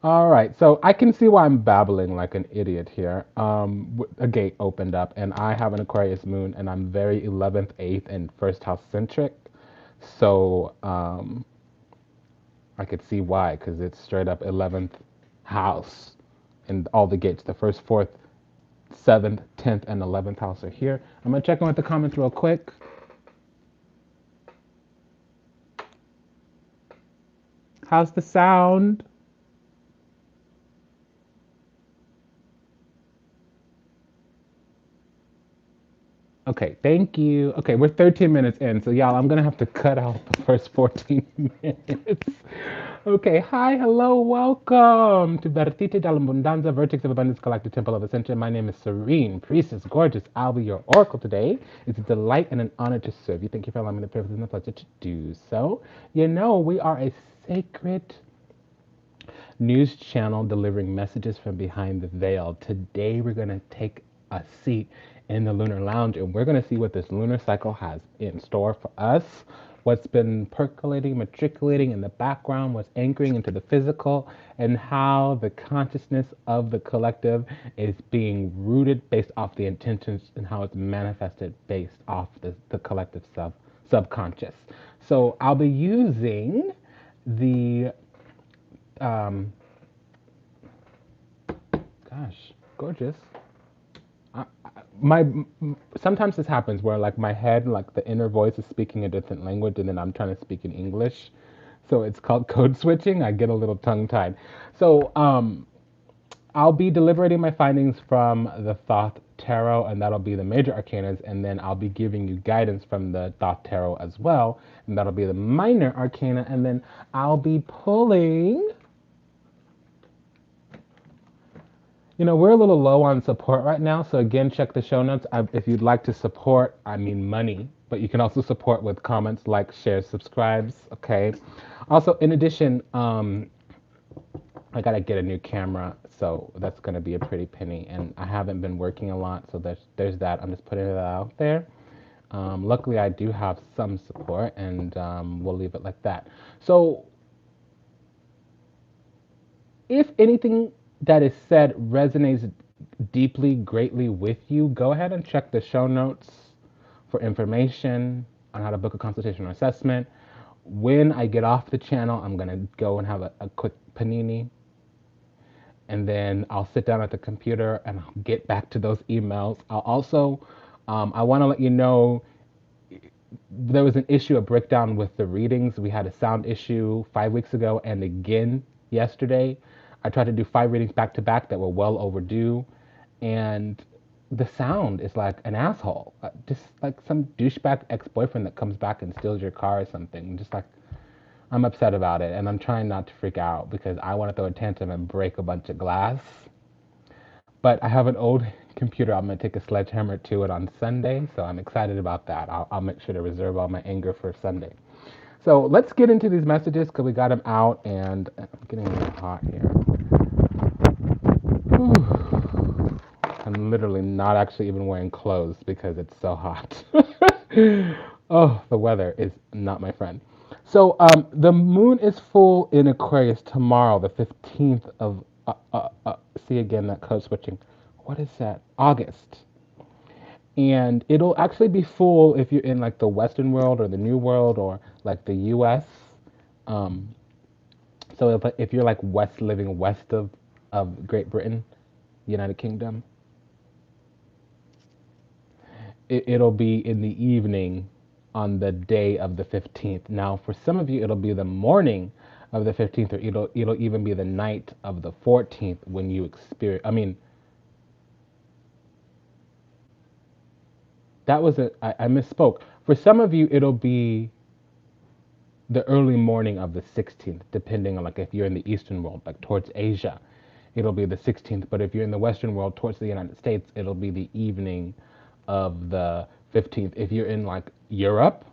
All right, so I can see why I'm babbling like an idiot here. A gate opened up, and I have an Aquarius moon, and I'm very 11th, 8th, and first house centric. So I could see why, because it's straight up 11th house, and all the gates, the first, fourth, 7th, 10th, and 11th house are here. I'm gonna check in with the comments real quick. How's the sound? Okay, thank you. Okay, we're 13 minutes in, so y'all, I'm gonna have to cut out the first 14 minutes. Okay, hi, hello, welcome to Vertite dall'Abbondanza, Vertex of Abundance Galactic Temple of Ascension. My name is Serene, Priestess, Gorgeous. I'll be your oracle today. It's a delight and an honor to serve you. Thank you for allowing me the privilege and the pleasure to do so. You know, we are a sacred news channel delivering messages from behind the veil. Today, we're going to take a seat in the Lunar Lounge and we're going to see what this lunar cycle has in store for us. What's been percolating, matriculating in the background, what's anchoring into the physical, and how the consciousness of the collective is being rooted based off the intentions and how it's manifested based off the collective subconscious. So I'll be using the um, gosh, gorgeous. My sometimes this happens where like my head, like the inner voice is speaking a different language, and then I'm trying to speak in English. So it's called code switching. I get a little tongue tied. So I'll be deliberating my findings from the Thoth Tarot, and that'll be the major arcanas, and then I'll be giving you guidance from the Thoth Tarot as well, and that'll be the minor arcana, and then I'll be pulling. You know, we're a little low on support right now, so again, check the show notes. If you'd like to support, I mean money, but you can also support with comments, like, shares, subscribes. Okay. Also, in addition, I gotta get a new camera, so that's gonna be a pretty penny, and I haven't been working a lot, so there's that. I'm just putting it out there. Luckily, I do have some support, and we'll leave it like that. So if anything that is said resonates deeply, greatly with you, go ahead and check the show notes for information on how to book a consultation or assessment. When I get off the channel, I'm going to go and have a quick panini, and then I'll sit down at the computer and I'll get back to those emails. I'll also, I want to let you know there was an issue, a breakdown with the readings. We had a sound issue 5 weeks ago and again yesterday. I tried to do 5 readings back to back that were well overdue, and the sound is like an asshole. Just like some douchebag ex boyfriend that comes back and steals your car or something. Just like, I'm upset about it, and I'm trying not to freak out because I want to throw a tantrum and break a bunch of glass. But I have an old computer. I'm going to take a sledgehammer to it on Sunday, so I'm excited about that. I'll make sure to reserve all my anger for Sunday. So let's get into these messages because we got them out, and I'm getting a little hot here. Whew. I'm literally not actually even wearing clothes because it's so hot. Oh, the weather is not my friend. So the moon is full in Aquarius tomorrow, the 15th of, see again that code switching. What is that? August. And it'll actually be full if you're in like the Western world or the New World or like the US. Um, so if you're like living west of Great Britain, United Kingdom, it'll be in the evening on the day of the 15th. Now, for some of you, it'll be the morning of the 15th, or it'll even be the night of the 14th when you experience. I mean, I misspoke. For some of you, it'll be the early morning of the 16th, depending on like if you're in the Eastern world, like towards Asia, it'll be the 16th. But if you're in the Western world, towards the United States, it'll be the evening of the 15th. If you're in like Europe,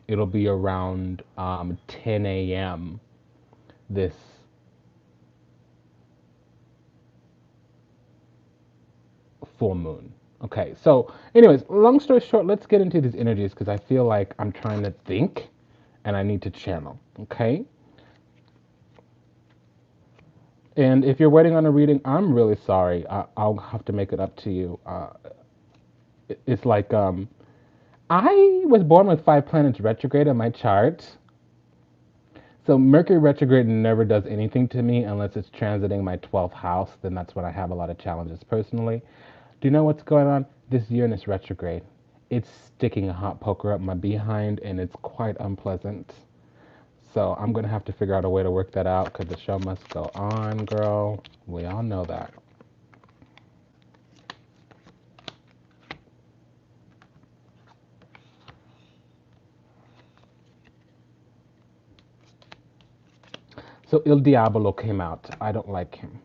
it'll be around 10 a.m. this full moon. Okay, so anyways, long story short, let's get into these energies because I feel like I'm trying to think and I need to channel. Okay, And if you're waiting on a reading, I'm really sorry. I'll have to make it up to you. It's like I was born with 5 planets retrograde in my chart. So Mercury retrograde never does anything to me unless it's transiting my 12th house. Then that's when I have a lot of challenges personally. Do you know what's going on? This Uranus retrograde. It's sticking a hot poker up my behind and it's quite unpleasant. So I'm going to have to figure out a way to work that out because the show must go on, girl. We all know that. So Il Diabolo came out. I don't like him.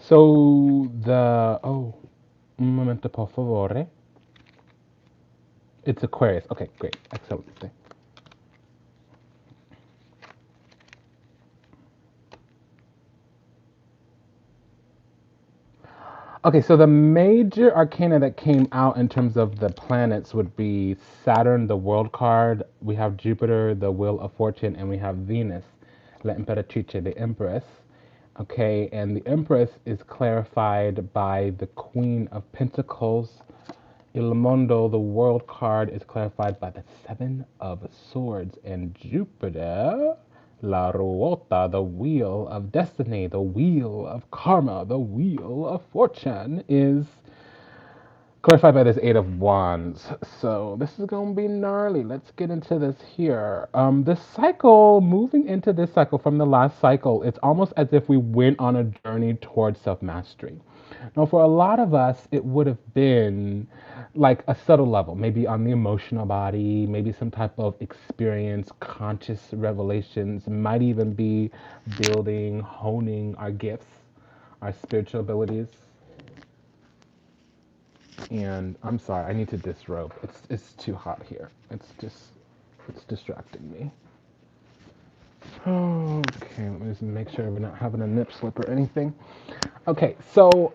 So un momento por favore. It's Aquarius. Okay, great. Excellent. Okay, so the major arcana that came out in terms of the planets would be Saturn, the world card. We have Jupiter, the wheel of fortune, and we have Venus, la imperatrice, the empress. Okay, and the empress is clarified by the Queen of Pentacles. Il Mondo, the world card, is clarified by the Seven of Swords. And Jupiter, La Ruota, the wheel of destiny, the wheel of karma, the wheel of fortune, is clarified by this Eight of Wands. So this is going to be gnarly. Let's get into this here. This cycle, moving into this cycle from the last cycle, it's almost as if we went on a journey towards self-mastery. Now, for a lot of us, it would have been like a subtle level, maybe on the emotional body, maybe some type of experience, conscious revelations, might even be building, honing our gifts, our spiritual abilities. And I'm sorry, I need to disrobe. It's too hot here. It's distracting me. Okay, let me just make sure we're not having a nip slip or anything. Okay, so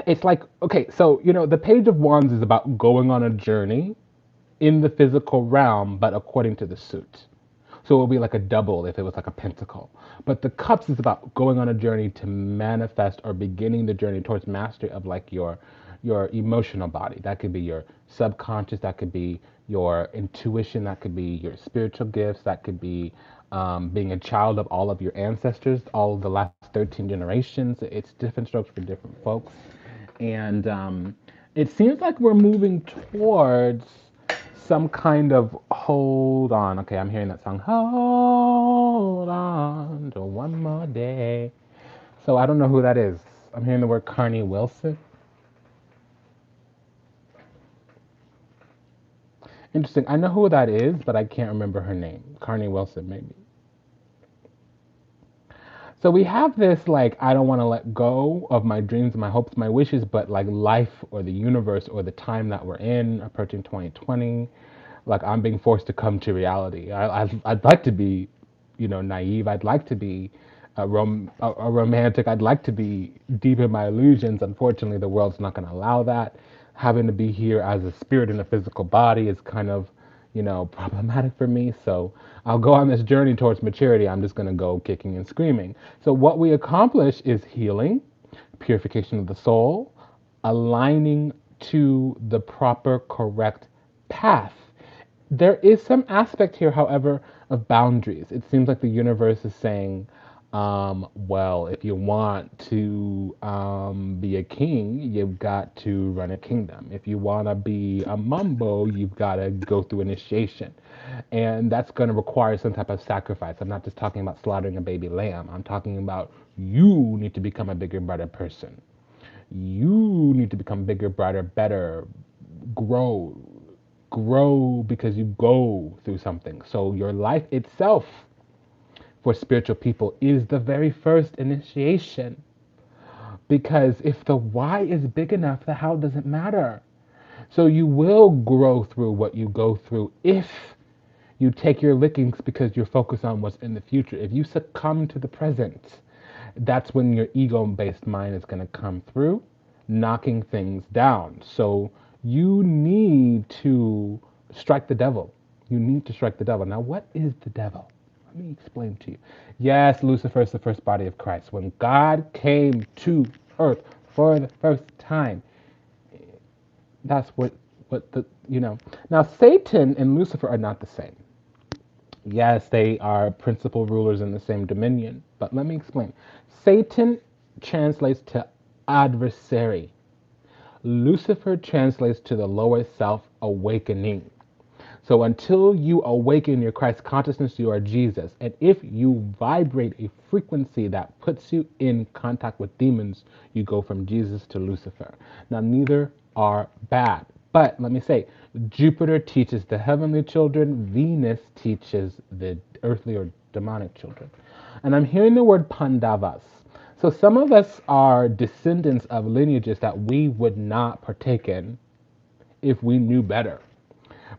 it's like, okay, so the Page of Wands is about going on a journey in the physical realm, but according to the suit. So it would be like a double if it was like a pentacle. But the cups is about going on a journey to manifest or beginning the journey towards mastery of like your emotional body. That could be your subconscious, that could be your intuition, that could be your spiritual gifts, that could be being a child of all of your ancestors, all of the last 13 generations. It's different strokes for different folks. And it seems like we're moving towards some kind of hold on. Okay, I'm hearing that song. Hold on to one more day. So I don't know who that is. I'm hearing the word Carney Wilson. Interesting. I know who that is, but I can't remember her name. Carney Wilson, maybe. So we have this like I don't want to let go of my dreams, my hopes, my wishes, but like life or the universe or the time that we're in, approaching 2020, like I'm being forced to come to reality. I'd like to be, naive. I'd like to be a romantic. I'd like to be deep in my illusions. Unfortunately, the world's not going to allow that. Having to be here as a spirit in a physical body is kind of problematic for me. So I'll go on this journey towards maturity. I'm just going to go kicking and screaming. So what we accomplish is healing, purification of the soul, aligning to the proper, correct path. There is some aspect here, however, of boundaries. It seems like the universe is saying, well, if you want to be a king, you've got to run a kingdom. If you want to be a mumbo, you've got to go through initiation. And that's going to require some type of sacrifice. I'm not just talking about slaughtering a baby lamb. I'm talking about you need to become a bigger, brighter person. You need to become bigger, brighter, better, grow. Grow because you go through something. So your life itself for spiritual people is the very first initiation. Because if the why is big enough, the how doesn't matter. So you will grow through what you go through if you take your lickings because you're focused on what's in the future. If you succumb to the present, that's when your ego-based mind is going to come through, knocking things down. So you need to strike the devil. You need to strike the devil. Now, what is the devil? Let me explain to you. Yes, Lucifer is the first body of Christ. When God came to earth for the first time, that's what the, you know. Now, Satan and Lucifer are not the same. Yes, they are principal rulers in the same dominion, but let me explain. Satan translates to adversary. Lucifer translates to the lower self, awakening. So until you awaken your Christ consciousness, you are Jesus. And if you vibrate a frequency that puts you in contact with demons, you go from Jesus to Lucifer. Now, neither are bad. But let me say, Jupiter teaches the heavenly children, Venus teaches the earthly or demonic children. And I'm hearing the word Pandavas. So some of us are descendants of lineages that we would not partake in if we knew better.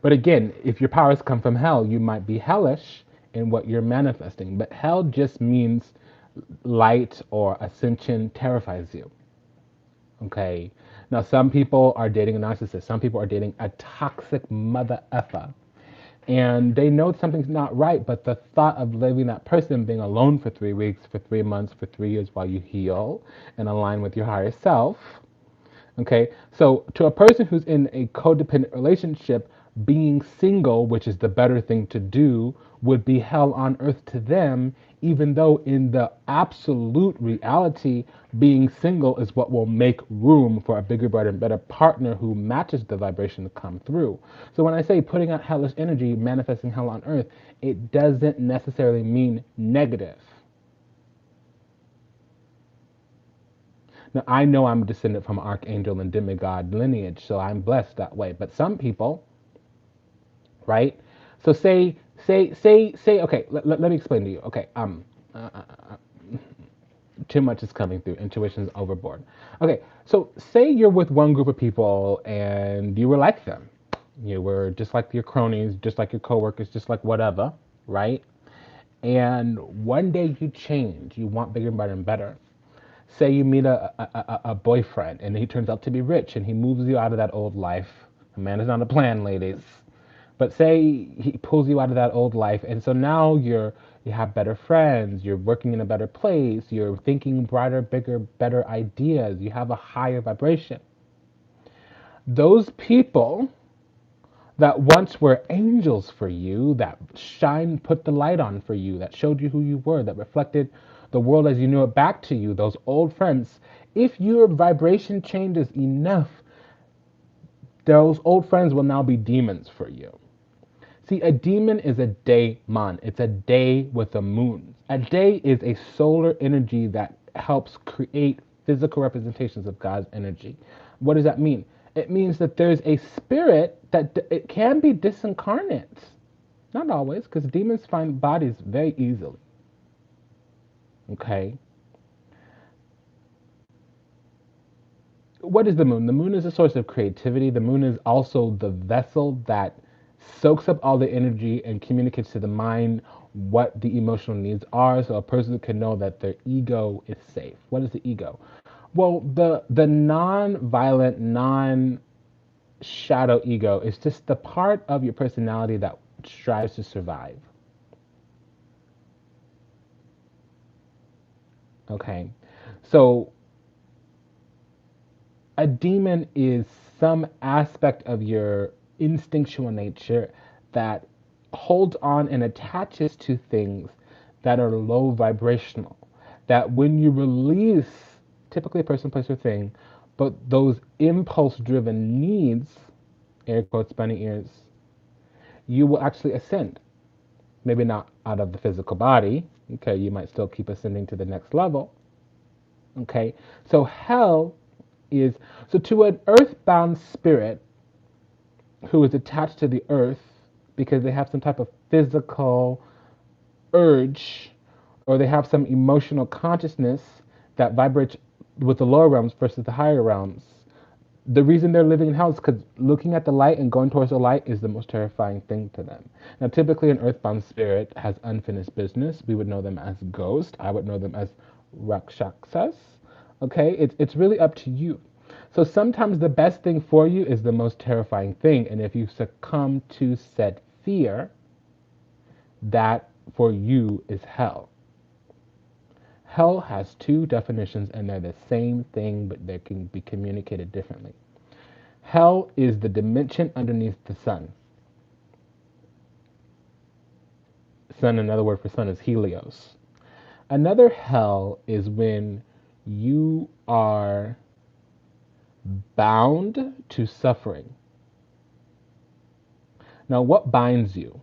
But again, if your powers come from hell, you might be hellish in what you're manifesting. But hell just means light or ascension terrifies you. Okay. Now, some people are dating a narcissist. Some people are dating a toxic mother effer. And they know something's not right, but the thought of leaving that person, being alone for 3 weeks, for 3 months, for 3 years while you heal and align with your higher self. Okay. So to a person who's in a codependent relationship, being single, which is the better thing to do, would be hell on earth to them, even though in the absolute reality, being single is what will make room for a bigger, brighter, and better partner who matches the vibration to come through. So when I say putting out hellish energy, manifesting hell on earth, it doesn't necessarily mean negative. Now, I know I'm a descendant from archangel and demigod lineage, so I'm blessed that way. But some people, right? So say. Okay, let me explain to you. Okay, too much is coming through. Intuition's overboard. Okay, so say you're with one group of people and you were like them. You were just like your cronies, just like your coworkers, just like whatever, right? And one day you change. You want bigger, better, and better. Say you meet a boyfriend and he turns out to be rich and he moves you out of that old life. A man is not a plan, ladies. But say he pulls you out of that old life, and so now you have better friends, you're working in a better place, you're thinking brighter, bigger, better ideas, you have a higher vibration. Those people that once were angels for you, that shine, put the light on for you, that showed you who you were, that reflected the world as you knew it back to you, those old friends, if your vibration changes enough, those old friends will now be demons for you. See, a demon is a daemon. It's a day with a moon. A day is a solar energy that helps create physical representations of God's energy. What does that mean? It means that there's a spirit that it can be disincarnate. Not always, because demons find bodies very easily. Okay? What is the moon? The moon is a source of creativity. The moon is also the vessel that soaks up all the energy and communicates to the mind what the emotional needs are, so a person can know that their ego is safe. What is the ego? Well, the non-violent, non-shadow ego is just the part of your personality that strives to survive. Okay, so a demon is some aspect of your instinctual nature that holds on and attaches to things that are low vibrational. That when you release, typically a person, place, or thing, but those impulse driven needs, air quotes, bunny ears, you will actually ascend. Maybe not out of the physical body, okay, you might still keep ascending to the next level. Okay, so hell is, so to an earthbound spirit who is attached to the earth because they have some type of physical urge or they have some emotional consciousness that vibrates with the lower realms versus the higher realms. The reason they're living in hell is because looking at the light and going towards the light is the most terrifying thing to them. Now, typically an earthbound spirit has unfinished business. We would know them as ghosts. I would know them as Rakshasas. Okay, it's really up to you. So sometimes the best thing for you is the most terrifying thing. And if you succumb to said fear, that for you is hell. Hell has two definitions and they're the same thing, but they can be communicated differently. Hell is the dimension underneath the sun. Sun, another word for sun is Helios. Another hell is when you are bound to suffering. Now, what binds you?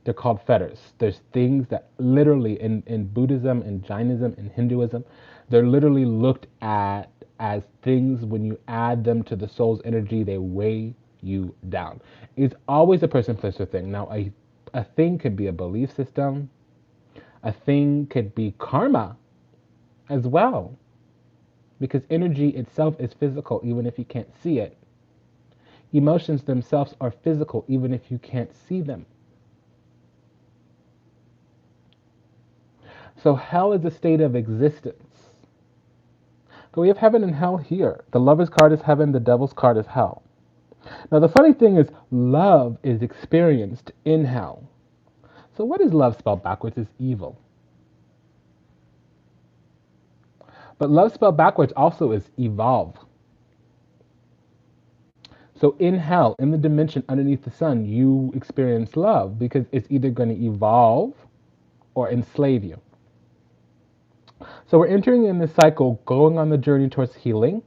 They're called fetters. There's things that literally in Buddhism and Jainism and Hinduism, they're literally looked at as things when you add them to the soul's energy, they weigh you down. It's always a person, place, or thing. Now, a thing could be a belief system, a thing could be karma as well, because energy itself is physical, even if you can't see it. Emotions themselves are physical, even if you can't see them. So hell is a state of existence. So we have heaven and hell here. The lover's card is heaven, the devil's card is hell. Now the funny thing is, love is experienced in hell. So what is love spelled backwards is evil. But love spelled backwards also is evolve. So in hell, in the dimension underneath the sun, you experience love because it's either going to evolve or enslave you. So we're entering in this cycle, going on the journey towards healing.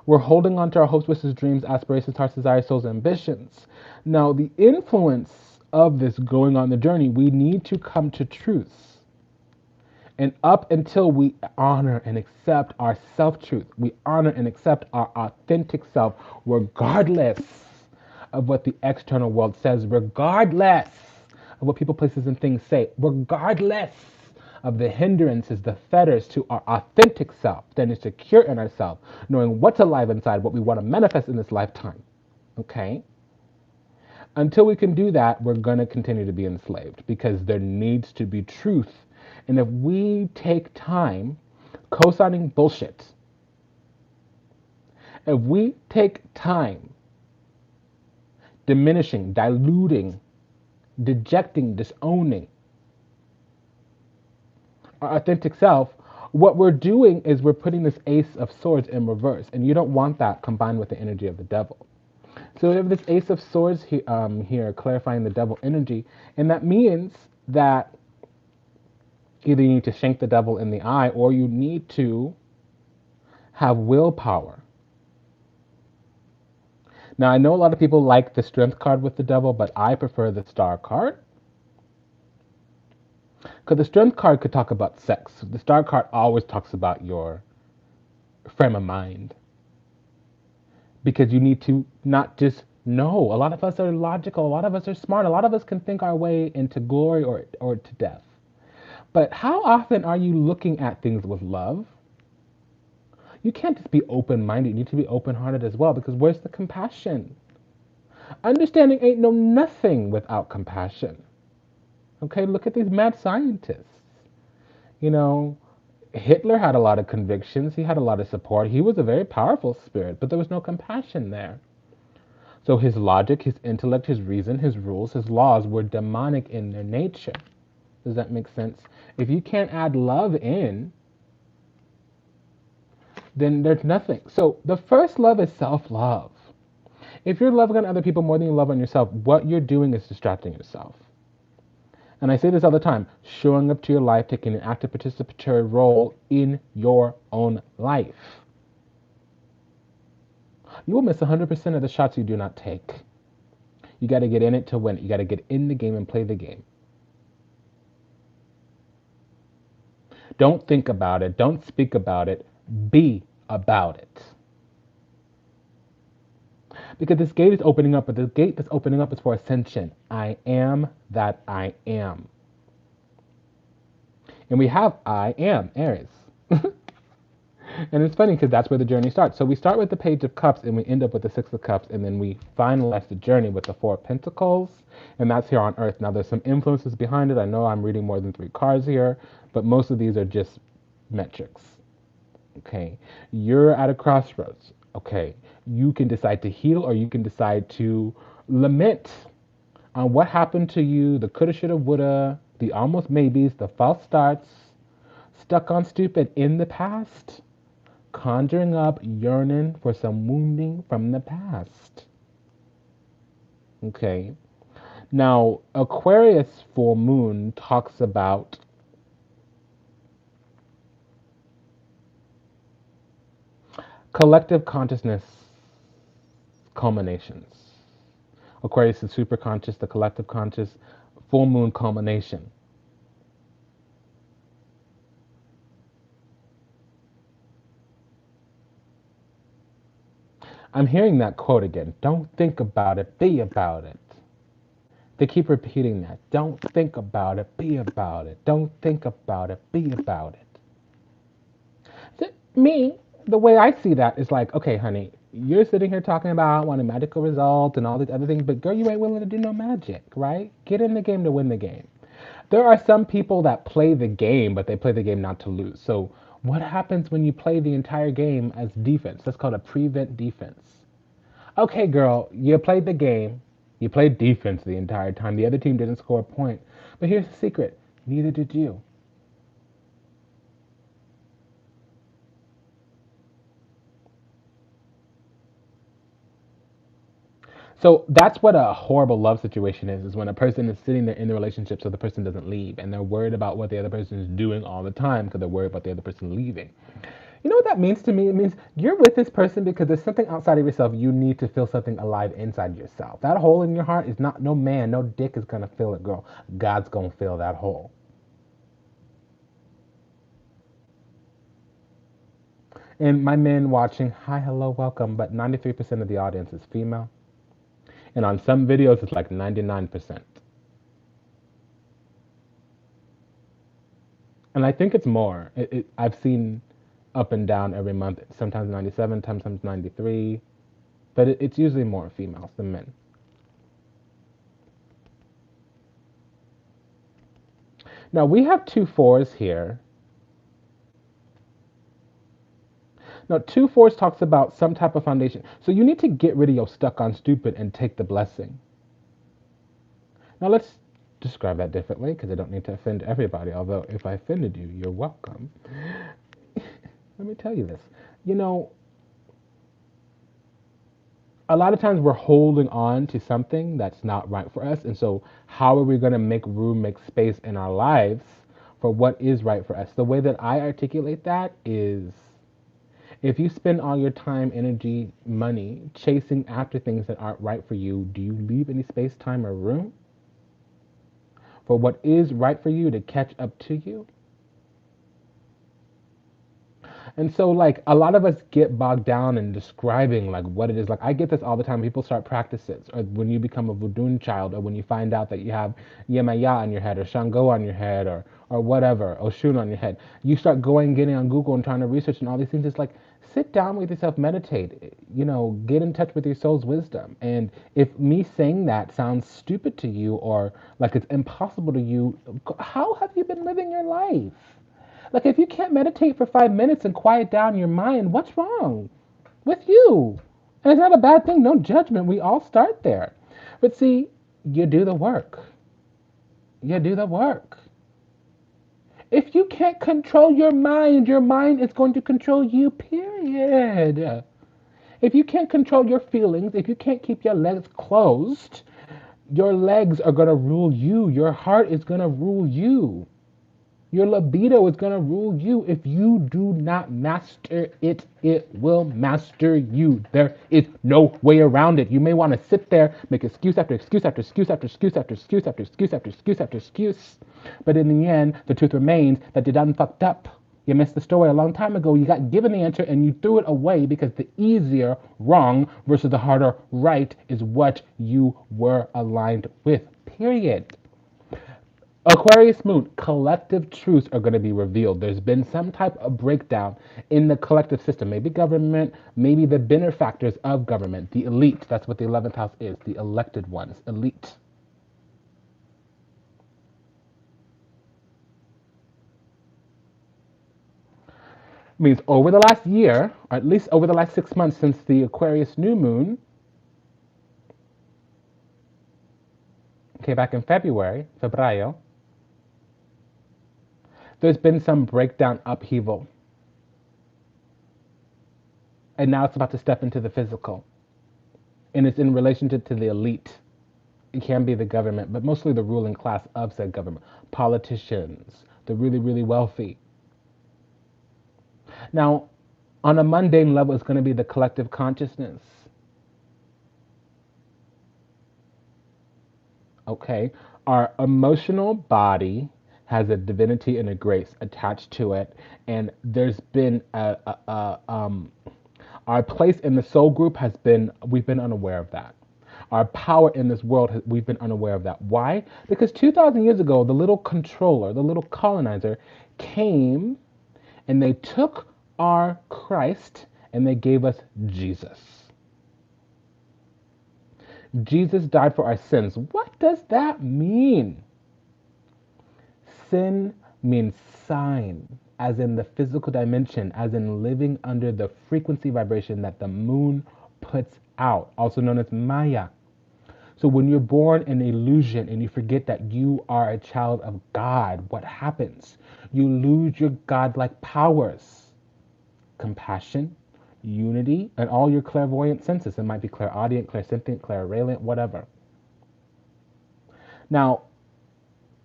We're holding on to our hopes, wishes, dreams, aspirations, heart's desires, souls, ambitions. Now, the influence of this going on the journey, we need to come to truths. And up until we honor and accept our self-truth, we honor and accept our authentic self, regardless of what the external world says, regardless of what people, places, and things say, regardless of the hindrances, the fetters to our authentic self, then is secure in ourselves, knowing what's alive inside, what we want to manifest in this lifetime. Okay? Until we can do that, we're going to continue to be enslaved because there needs to be truth. And if we take time co-signing bullshit, if we take time diminishing, diluting, dejecting, disowning our authentic self, what we're doing is we're putting this Ace of Swords in reverse, and you don't want that combined with the energy of the devil. So we have this Ace of Swords here clarifying the devil energy, and that means that either you need to shank the devil in the eye or you need to have willpower. Now, I know a lot of people like the Strength card with the devil, but I prefer the Star card. Because the Strength card could talk about sex. The Star card always talks about your frame of mind. Because you need to not just know. A lot of us are logical. A lot of us are smart. A lot of us can think our way into glory or to death. But how often are you looking at things with love? You can't just be open-minded. You need to be open-hearted as well, because where's the compassion? Understanding ain't no nothing without compassion. Okay, look at these mad scientists. You know, Hitler had a lot of convictions. He had a lot of support. He was a very powerful spirit, but there was no compassion there. So his logic, his intellect, his reason, his rules, his laws were demonic in their nature. Does that make sense? If you can't add love in, then there's nothing. So the first love is self-love. If you're loving on other people more than you love on yourself, what you're doing is distracting yourself. And I say this all the time, showing up to your life, taking an active participatory role in your own life. You will miss 100% of the shots you do not take. You got to get in it to win it. You got to get in the game and play the game. Don't think about it. Don't speak about it. Be about it. Because this gate is opening up, but the gate that's opening up is for ascension. I am that I am. And we have I am, Aries. And it's funny because that's where the journey starts. So we start with the Page of Cups and we end up with the Six of Cups, and then we finalize the journey with the Four of Pentacles, and that's here on Earth. Now there's some influences behind it. I know I'm reading more than 3 cards here, but most of these are just metrics. Okay. You're at a crossroads. Okay. You can decide to heal or you can decide to lament on what happened to you, the coulda, shoulda, woulda, the almost maybes, the false starts, stuck on stupid in the past, conjuring up yearning for some wounding from the past. Okay. Now, Aquarius full moon talks about collective consciousness culminations. Aquarius is super conscious, the collective conscious, full moon culmination. I'm hearing that quote again. Don't think about it, be about it. They keep repeating that. Don't think about it, be about it. Don't think about it, be about it. So me, the way I see that is like, okay, honey, you're sitting here talking about wanting magical results and all these other things, but girl, you ain't willing to do no magic, right? Get in the game to win the game. There are some people that play the game, but they play the game not to lose. So what happens when you play the entire game as defense? That's called a prevent defense. Okay, girl, you played the game. You played defense the entire time. The other team didn't score a point. But here's the secret. Neither did you. So that's what a horrible love situation is when a person is sitting there in the relationship so the person doesn't leave and they're worried about what the other person is doing all the time because they're worried about the other person leaving. You know what that means to me? It means you're with this person because there's something outside of yourself. You need to feel something alive inside yourself. That hole in your heart is not, no man, no dick is going to fill it, girl. God's going to fill that hole. And my men watching, hi, hello, welcome, but 93% of the audience is female. And on some videos, it's like 99%. And I think it's more. I've seen up and down every month, sometimes 97, sometimes 93, but it's usually more females than men. Now we have two fours here. Now, two fours talks about some type of foundation. So you need to get rid of your stuck on stupid and take the blessing. Now let's describe that differently because I don't need to offend everybody. Although if I offended you, you're welcome. Let me tell you this. You know, a lot of times we're holding on to something that's not right for us. And so how are we going to make room, make space in our lives for what is right for us? The way that I articulate that is if you spend all your time, energy, money chasing after things that aren't right for you, do you leave any space, time, or room for what is right for you to catch up to you? And so, like, a lot of us get bogged down in describing, like, what it is. Like, I get this all the time. People start practices, or when you become a Vodoun child, or when you find out that you have Yemaya on your head, or Shango on your head, or whatever, Oshun on your head. You start going, getting on Google and trying to research and all these things. It's like, sit down with yourself, meditate, you know, get in touch with your soul's wisdom. And if me saying that sounds stupid to you or like it's impossible to you, how have you been living your life? Like, if you can't meditate for 5 minutes and quiet down your mind, what's wrong with you? And it's not a bad thing, no judgment. We all start there. But see, you do the work. You do the work. If you can't control your mind is going to control you, period. If you can't control your feelings, if you can't keep your legs closed, your legs are going to rule you. Your heart is going to rule you. Your libido is going to rule you. If you do not master it, it will master you. There is no way around it. You may want to sit there, make excuse after excuse after excuse after excuse after excuse after excuse after excuse after excuse. But in the end, the truth remains that you done fucked up. You missed the story a long time ago. You got given the answer and you threw it away because the easier wrong versus the harder right is what you were aligned with. Period. Aquarius moon, collective truths are going to be revealed. There's been some type of breakdown in the collective system. Maybe government, maybe the benefactors of government, the elite. That's what the 11th house is, the elected ones, elite. Means over the last year, or at least over the last 6 months since the Aquarius new moon, okay, back in February, febrero, there's been some breakdown, upheaval. And now it's about to step into the physical. And it's in relationship to the elite. It can be the government, but mostly the ruling class of said government. Politicians, the really, really wealthy. Now, on a mundane level, it's going to be the collective consciousness. Okay? Our emotional body has a divinity and a grace attached to it, and there's been our place in the soul group has been, we've been unaware of that. Our power in this world, we've been unaware of that. Why? Because 2,000 years ago, the little controller, the little colonizer came and they took our Christ and they gave us Jesus. Jesus died for our sins. What does that mean? Sin means sign, as in the physical dimension, as in living under the frequency vibration that the moon puts out, also known as Maya. So when you're born in illusion and you forget that you are a child of God, what happens? You lose your godlike powers, compassion, unity, and all your clairvoyant senses. It might be clairaudient, clairsentient, clairaudient, whatever. Now,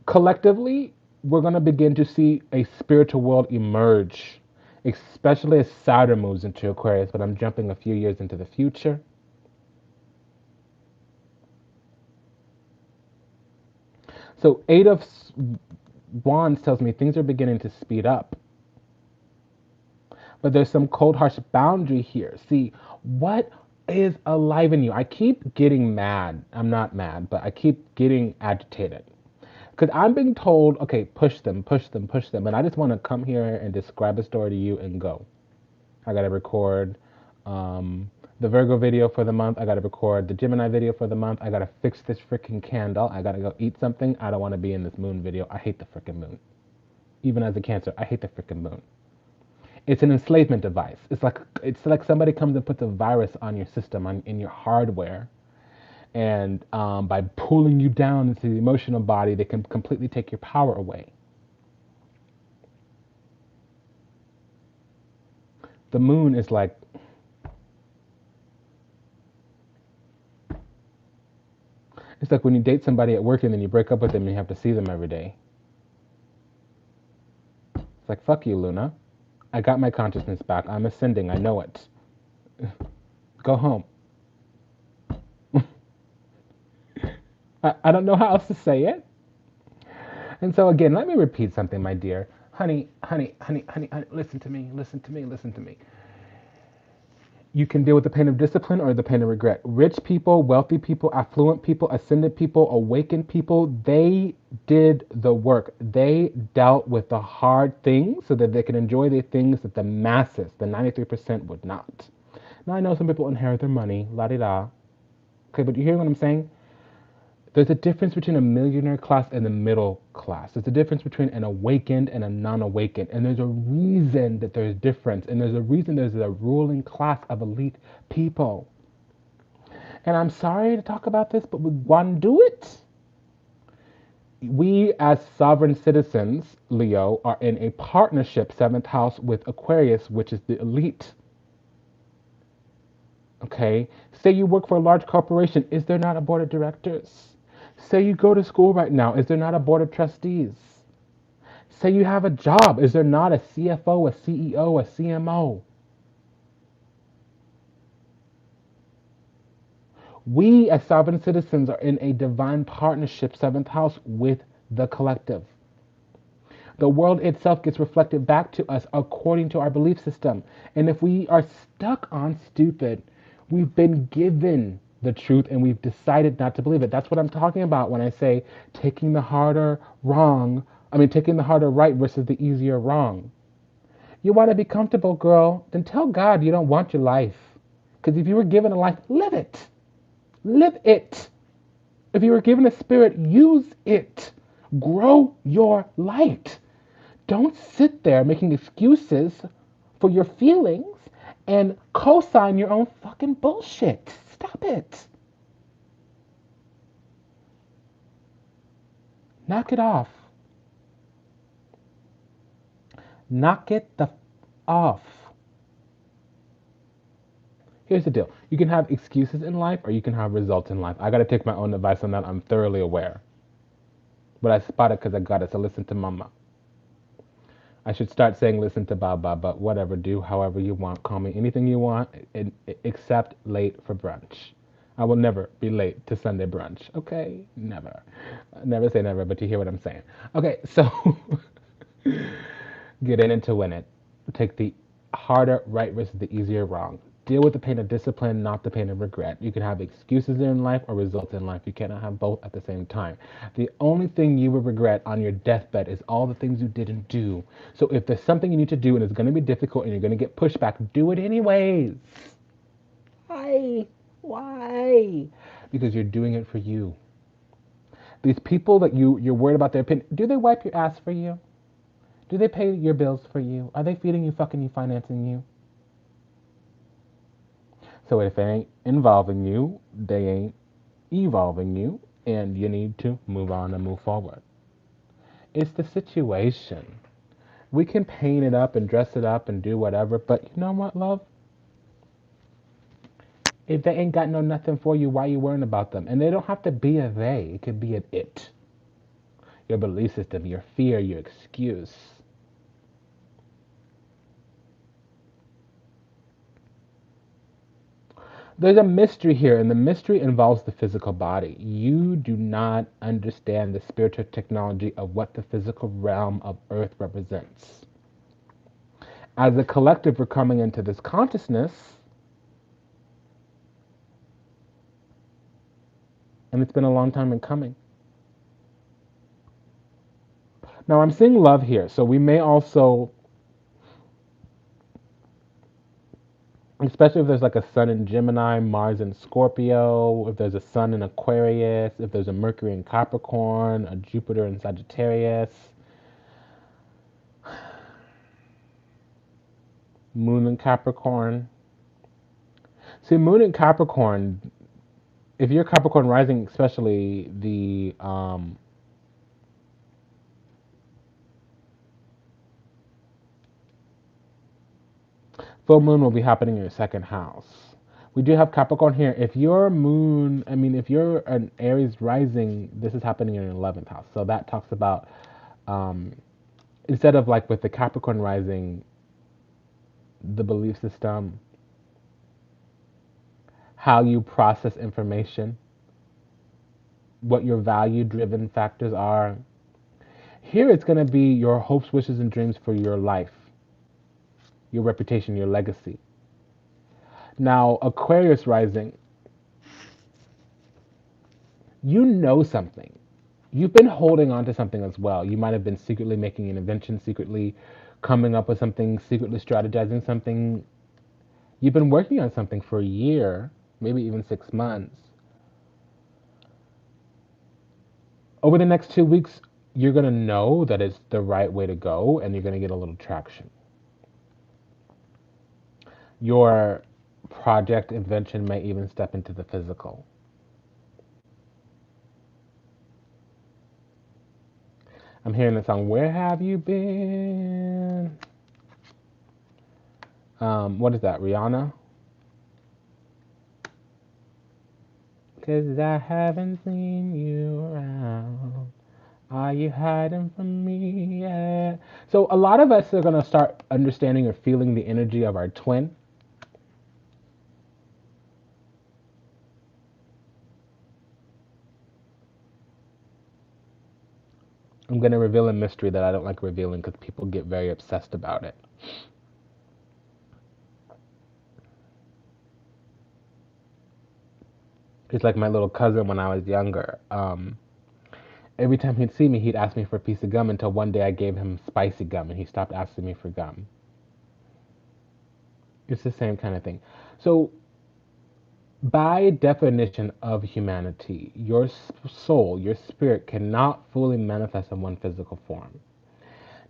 collectively, we're going to begin to see a spiritual world emerge, especially as Saturn moves into Aquarius, but I'm jumping a few years into the future. So Eight of Wands tells me things are beginning to speed up. But there's some cold, harsh boundary here. See, what is alive in you? I keep getting mad. I'm not mad, but I keep getting agitated. Because I'm being told, okay, push them, push them, push them. And I just want to come here and describe a story to you and go. I got to record the Virgo video for the month. I got to record the Gemini video for the month. I got to fix this freaking candle. I got to go eat something. I don't want to be in this moon video. I hate the freaking moon. Even as a Cancer, I hate the freaking moon. It's an enslavement device. It's like somebody comes and puts a virus on your system, in your hardware. And by pulling you down into the emotional body, they can completely take your power away. The moon is like, it's like when you date somebody at work and then you break up with them and you have to see them every day. It's like, fuck you, Luna. I got my consciousness back. I'm ascending. I know it. Go home. I don't know how else to say it. And so again, let me repeat something, my dear. Honey, honey, honey, honey, honey, listen to me, listen to me, listen to me. You can deal with the pain of discipline or the pain of regret. Rich people, wealthy people, affluent people, ascended people, awakened people, they did the work. They dealt with the hard things so that they can enjoy the things that the masses, the 93%, would not. Now I know some people inherit their money, la-di-da. Okay, but you hear what I'm saying? There's a difference between a millionaire class and the middle class. There's a difference between an awakened and a non-awakened. And there's a reason that there's difference. And there's a reason there's a ruling class of elite people. And I'm sorry to talk about this, but we want to do it. We as sovereign citizens, Leo, are in a partnership, 7th house, with Aquarius, which is the elite. Okay? Say you work for a large corporation. Is there not a board of directors? Say you go to school right now. Is there not a board of trustees? Say you have a job. Is there not a CFO, a CEO, a CMO? We as sovereign citizens are in a divine partnership, 7th house, with the collective. The world itself gets reflected back to us according to our belief system. And if we are stuck on stupid, we've been given the truth and we've decided not to believe it. That's what I'm talking about when I say taking the harder right versus the easier wrong. You want to be comfortable, girl? Then tell God you don't want your life. Because if you were given a life, live it. Live it. If you were given a spirit, use it. Grow your light. Don't sit there making excuses for your feelings and co-sign your own fucking bullshit. Stop it. Knock it off. Knock it the off. Here's the deal. You can have excuses in life or you can have results in life. I got to take my own advice on that. I'm thoroughly aware. But I spot it because I got it. So listen to mama. I should start saying listen to Baba, but whatever. Do however you want. Call me anything you want, except late for brunch. I will never be late to Sunday brunch. Okay? Never. Never say never, but you hear what I'm saying. Okay, so get in and to win it. Take the harder right versus the easier wrong. Deal with the pain of discipline, not the pain of regret. You can have excuses in life or results in life. You cannot have both at the same time. The only thing you will regret on your deathbed is all the things you didn't do. So if there's something you need to do and it's going to be difficult and you're going to get pushback, do it anyways. Why? Why? Because you're doing it for you. These people that you're worried about their opinion, do they wipe your ass for you? Do they pay your bills for you? Are they feeding you, fucking you, financing you? So if it ain't involving you, they ain't evolving you, and you need to move on and move forward. It's the situation. We can paint it up and dress it up and do whatever, but you know what, love? If they ain't got no nothing for you, why you worrying about them? And they don't have to be a they. It could be an it. Your belief system, your fear, your excuse. There's a mystery here, and the mystery involves the physical body. You do not understand the spiritual technology of what the physical realm of Earth represents. As a collective, we're coming into this consciousness, and it's been a long time in coming. Now, I'm seeing love here, so we may also, especially if there's like a sun in Gemini, Mars in Scorpio, if there's a sun in Aquarius, if there's a Mercury in Capricorn, a Jupiter in Sagittarius, Moon in Capricorn. See, Moon in Capricorn, if you're Capricorn rising, especially the full moon will be happening in your second house. We do have Capricorn here. If your moon, if you're an Aries rising, this is happening in your 11th house. So that talks about, instead of like with the Capricorn rising, the belief system, how you process information, what your value driven factors are. Here it's going to be your hopes, wishes, and dreams for your life, your reputation, your legacy. Now, Aquarius rising, you know something. You've been holding on to something as well. You might have been secretly making an invention, secretly coming up with something, secretly strategizing something. You've been working on something for a year, maybe even 6 months. Over the next 2 weeks, you're going to know that it's the right way to go and you're going to get a little traction. Your project invention may even step into the physical. I'm hearing the song, Where Have You Been? What is that, Rihanna? Cause I haven't seen you around. Are you hiding from me yet? So a lot of us are going to start understanding or feeling the energy of our twin. I'm going to reveal a mystery that I don't like revealing because people get very obsessed about it. It's like my little cousin when I was younger. Every time he'd see me, he'd ask me for a piece of gum until one day I gave him spicy gum and he stopped asking me for gum. It's the same kind of thing. So, by definition of humanity, your soul, your spirit cannot fully manifest in one physical form.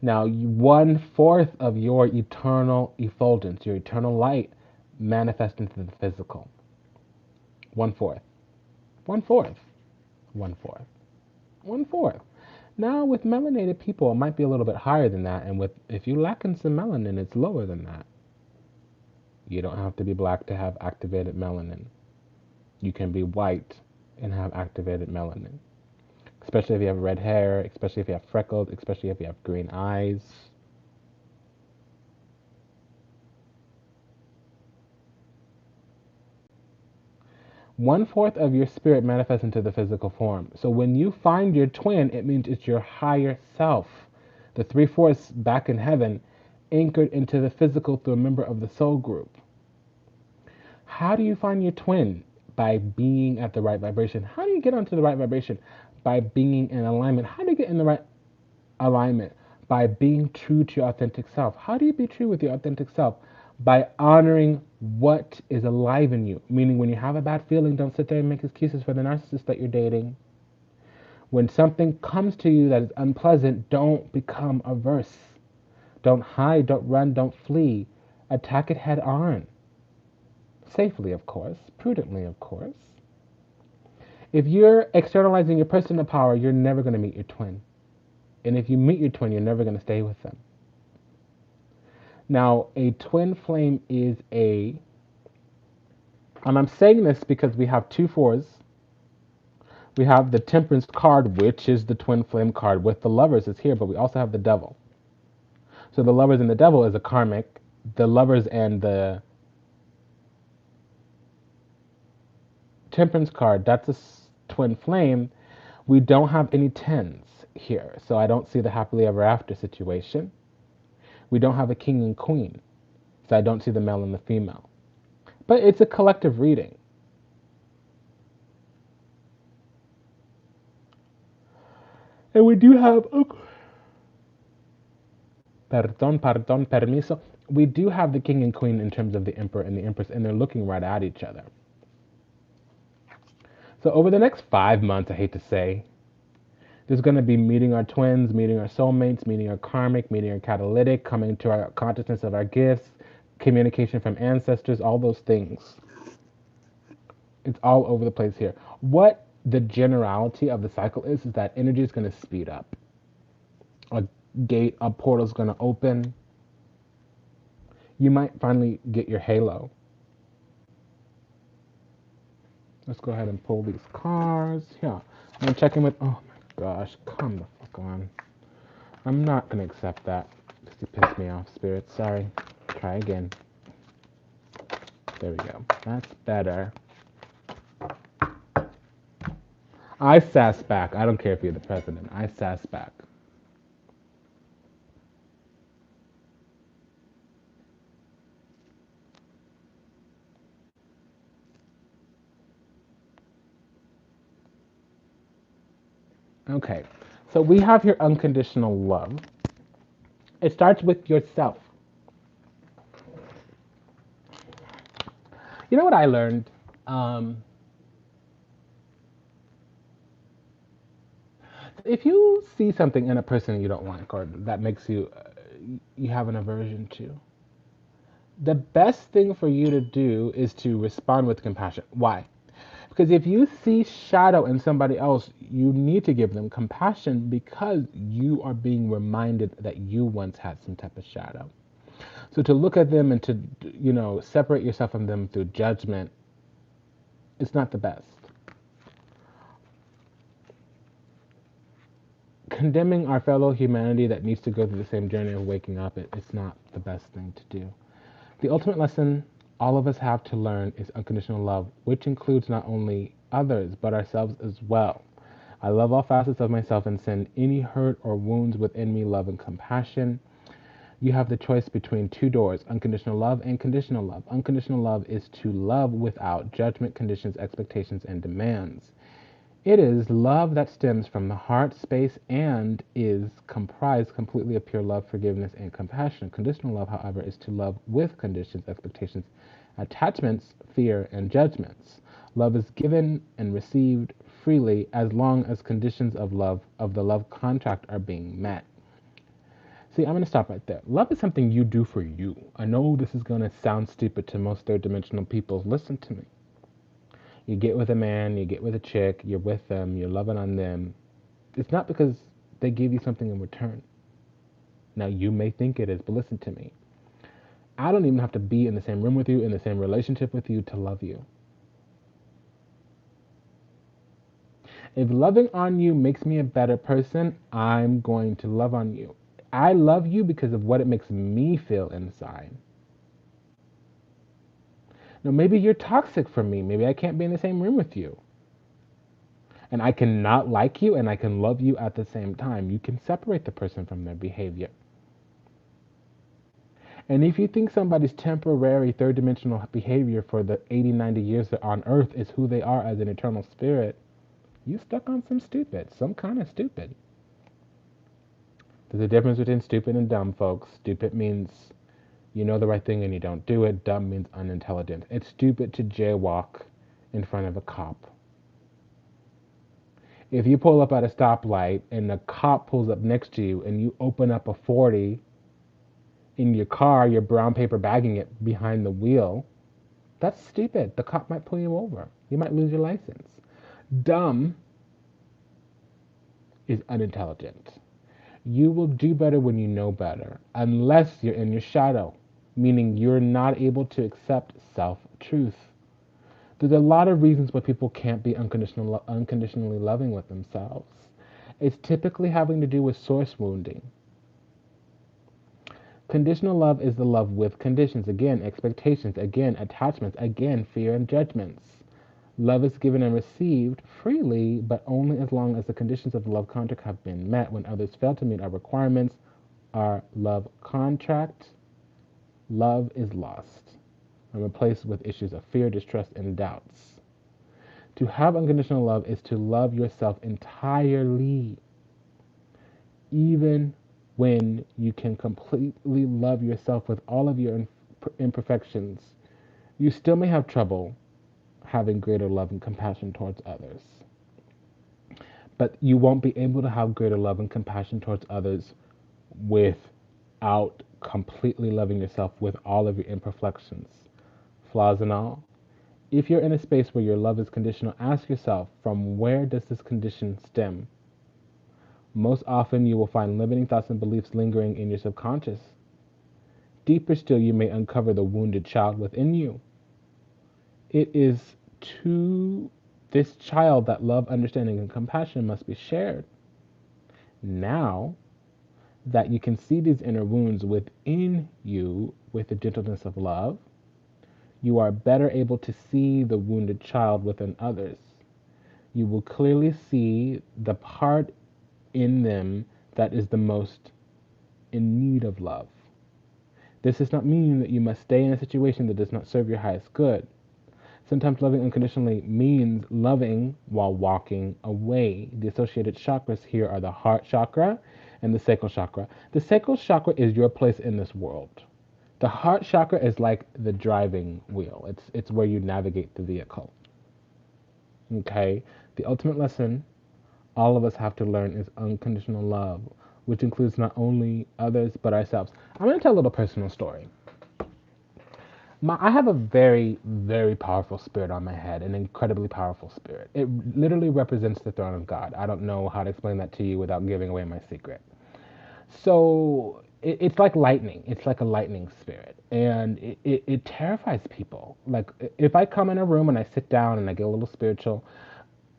Now, 1/4 of your eternal effulgence, your eternal light, manifests into the physical. 1/4. 1/4. 1/4. 1/4. Now, with melanated people, it might be a little bit higher than that, and if you lack in some melanin, it's lower than that. You don't have to be black to have activated melanin. You can be white and have activated melanin, especially if you have red hair, especially if you have freckles, especially if you have green eyes. One-fourth of your spirit manifests into the physical form. So when you find your twin, it means it's your higher self. The 3/4 back in heaven, anchored into the physical through a member of the soul group. How do you find your twin? By being at the right vibration. How do you get onto the right vibration? By being in alignment. How do you get in the right alignment? By being true to your authentic self. How do you be true with your authentic self? By honoring what is alive in you. Meaning, when you have a bad feeling, don't sit there and make excuses for the narcissist that you're dating. When something comes to you that is unpleasant, don't become averse. Don't hide, don't run, don't flee. Attack it head on. Safely, of course. Prudently, of course. If you're externalizing your personal power, you're never going to meet your twin. And if you meet your twin, you're never going to stay with them. Now, a twin flame is and I'm saying this because we have 2 4s. We have the Temperance card, which is the twin flame card with the Lovers is here, but we also have the Devil. So the Lovers and the Devil is a karmic. The Lovers and the Temperance card, that's a twin flame. We don't have any 10s here, so I don't see the happily ever after situation. We don't have a king and queen, so I don't see the male and the female. But it's a collective reading. And we do have, permiso. We do have the king and queen in terms of the emperor and the empress, and they're looking right at each other. So over the next 5 months, I hate to say, there's going to be meeting our twins, meeting our soulmates, meeting our karmic, meeting our catalytic, coming to our consciousness of our gifts, communication from ancestors, all those things. It's all over the place here. What the generality of the cycle is that energy is going to speed up. A gate, a portal is going to open. You might finally get your halo. Let's go ahead and pull these cards. Yeah, I'm checking with. Oh my gosh, come the fuck on. I'm not gonna accept that because you pissed me off, Spirit. Sorry. Try again. There we go. That's better. I sass back. I don't care if you're the president. I sass back. Okay, so we have here unconditional love. It starts with yourself. You know what I learned? If you see something in a person you don't like or that makes you you have an aversion to, the best thing for you to do is to respond with compassion. Why? Because if you see shadow in somebody else, you need to give them compassion because you are being reminded that you once had some type of shadow. So to look at them and to, separate yourself from them through judgment, it's not the best. Condemning our fellow humanity that needs to go through the same journey of waking up, it's not the best thing to do. The ultimate lesson all of us have to learn is unconditional love, which includes not only others, but ourselves as well. I love all facets of myself and send any hurt or wounds within me love and compassion. You have the choice between 2 doors, unconditional love and conditional love. Unconditional love is to love without judgment, conditions, expectations, and demands. It is love that stems from the heart space and is comprised completely of pure love, forgiveness, and compassion. Conditional love, however, is to love with conditions, expectations, attachments, fear, and judgments. Love is given and received freely as long as conditions of the love contract are being met. See, I'm going to stop right there. Love is something you do for you. I know this is going to sound stupid to most third dimensional people. Listen to me. You get with a man, you get with a chick, you're with them, you're loving on them. It's not because they give you something in return. Now, you may think it is, but listen to me. I don't even have to be in the same room with you, in the same relationship with you to love you. If loving on you makes me a better person, I'm going to love on you. I love you because of what it makes me feel inside. Now, maybe you're toxic for me. Maybe I can't be in the same room with you. And I can not like you and I can love you at the same time. You can separate the person from their behavior. And if you think somebody's temporary third dimensional behavior for the 80, 90 years they're on earth is who they are as an eternal spirit, you stuck on some stupid, some kind of stupid. There's a difference between stupid and dumb, folks. Stupid means you know the right thing and you don't do it. Dumb means unintelligent. It's stupid to jaywalk in front of a cop. If you pull up at a stoplight and the cop pulls up next to you and you open up a 40 in your car, you're brown paper bagging it behind the wheel, that's stupid. The cop might pull you over. You might lose your license. Dumb is unintelligent. You will do better when you know better, unless you're in your shadow, meaning you're not able to accept self-truth. There's a lot of reasons why people can't be unconditionally loving with themselves. It's typically having to do with source wounding. Conditional love is the love with conditions. Again, expectations. Again, attachments. Again, fear and judgments. Love is given and received freely, but only as long as the conditions of the love contract have been met. When others fail to meet our requirements, our love contract, love is lost and replaced with issues of fear, distrust, and doubts. To have unconditional love is to love yourself entirely, even when you can completely love yourself with all of your imperfections. You still may have trouble having greater love and compassion towards others. But you won't be able to have greater love and compassion towards others without completely loving yourself with all of your imperfections, flaws and all. If you're in a space where your love is conditional, ask yourself, from where does this condition stem? Most often, you will find limiting thoughts and beliefs lingering in your subconscious. Deeper still, you may uncover the wounded child within you. It is to this child that love, understanding, and compassion must be shared. Now that you can see these inner wounds within you with the gentleness of love, you are better able to see the wounded child within others. You will clearly see the part in them that is the most in need of love. This does not mean that you must stay in a situation that does not serve your highest good. Sometimes loving unconditionally means loving while walking away. The associated chakras here are the heart chakra and the sacral chakra. The sacral chakra is your place in this world. The heart chakra is like the driving wheel. It's where you navigate the vehicle. Okay? The ultimate lesson all of us have to learn is unconditional love, which includes not only others but ourselves. I'm going to tell a little personal story. I have a very, very powerful spirit on my head, an incredibly powerful spirit. It literally represents the throne of God. I don't know how to explain that to you without giving away my secret. So it's like lightning. It's like a lightning spirit. And it terrifies people. Like if I come in a room and I sit down and I get a little spiritual,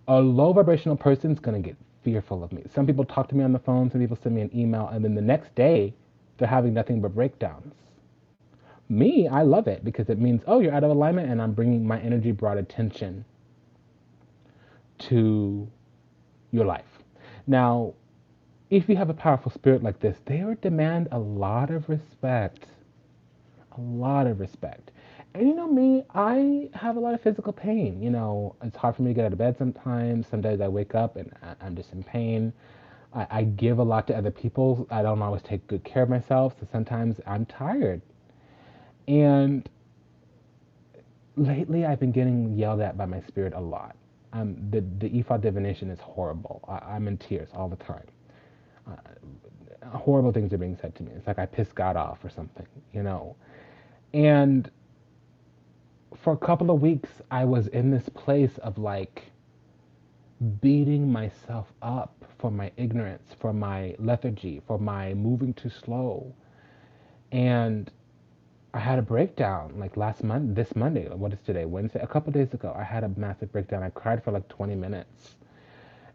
a low vibrational person is going to get fearful of me. Some people talk to me on the phone, some people send me an email, and then the next day they're having nothing but breakdowns. Me, I love it because it means, oh, you're out of alignment and I'm bringing my energy brought attention to your life. Now, if you have a powerful spirit like this, they would demand a lot of respect. A lot of respect. And you know me, I have a lot of physical pain. You know, it's hard for me to get out of bed sometimes. Some days I wake up and I'm just in pain. I give a lot to other people. I don't always take good care of myself. So sometimes I'm tired. And lately I've been getting yelled at by my spirit a lot. The Ifa divination is horrible. I'm in tears all the time. horrible things are being said to me. It's like I pissed God off or something, you know. And for a couple of weeks, I was in this place of like beating myself up for my ignorance, for my lethargy, for my moving too slow. And I had a breakdown like this Monday. What is today? Wednesday? A couple of days ago, I had a massive breakdown. I cried for like 20 minutes.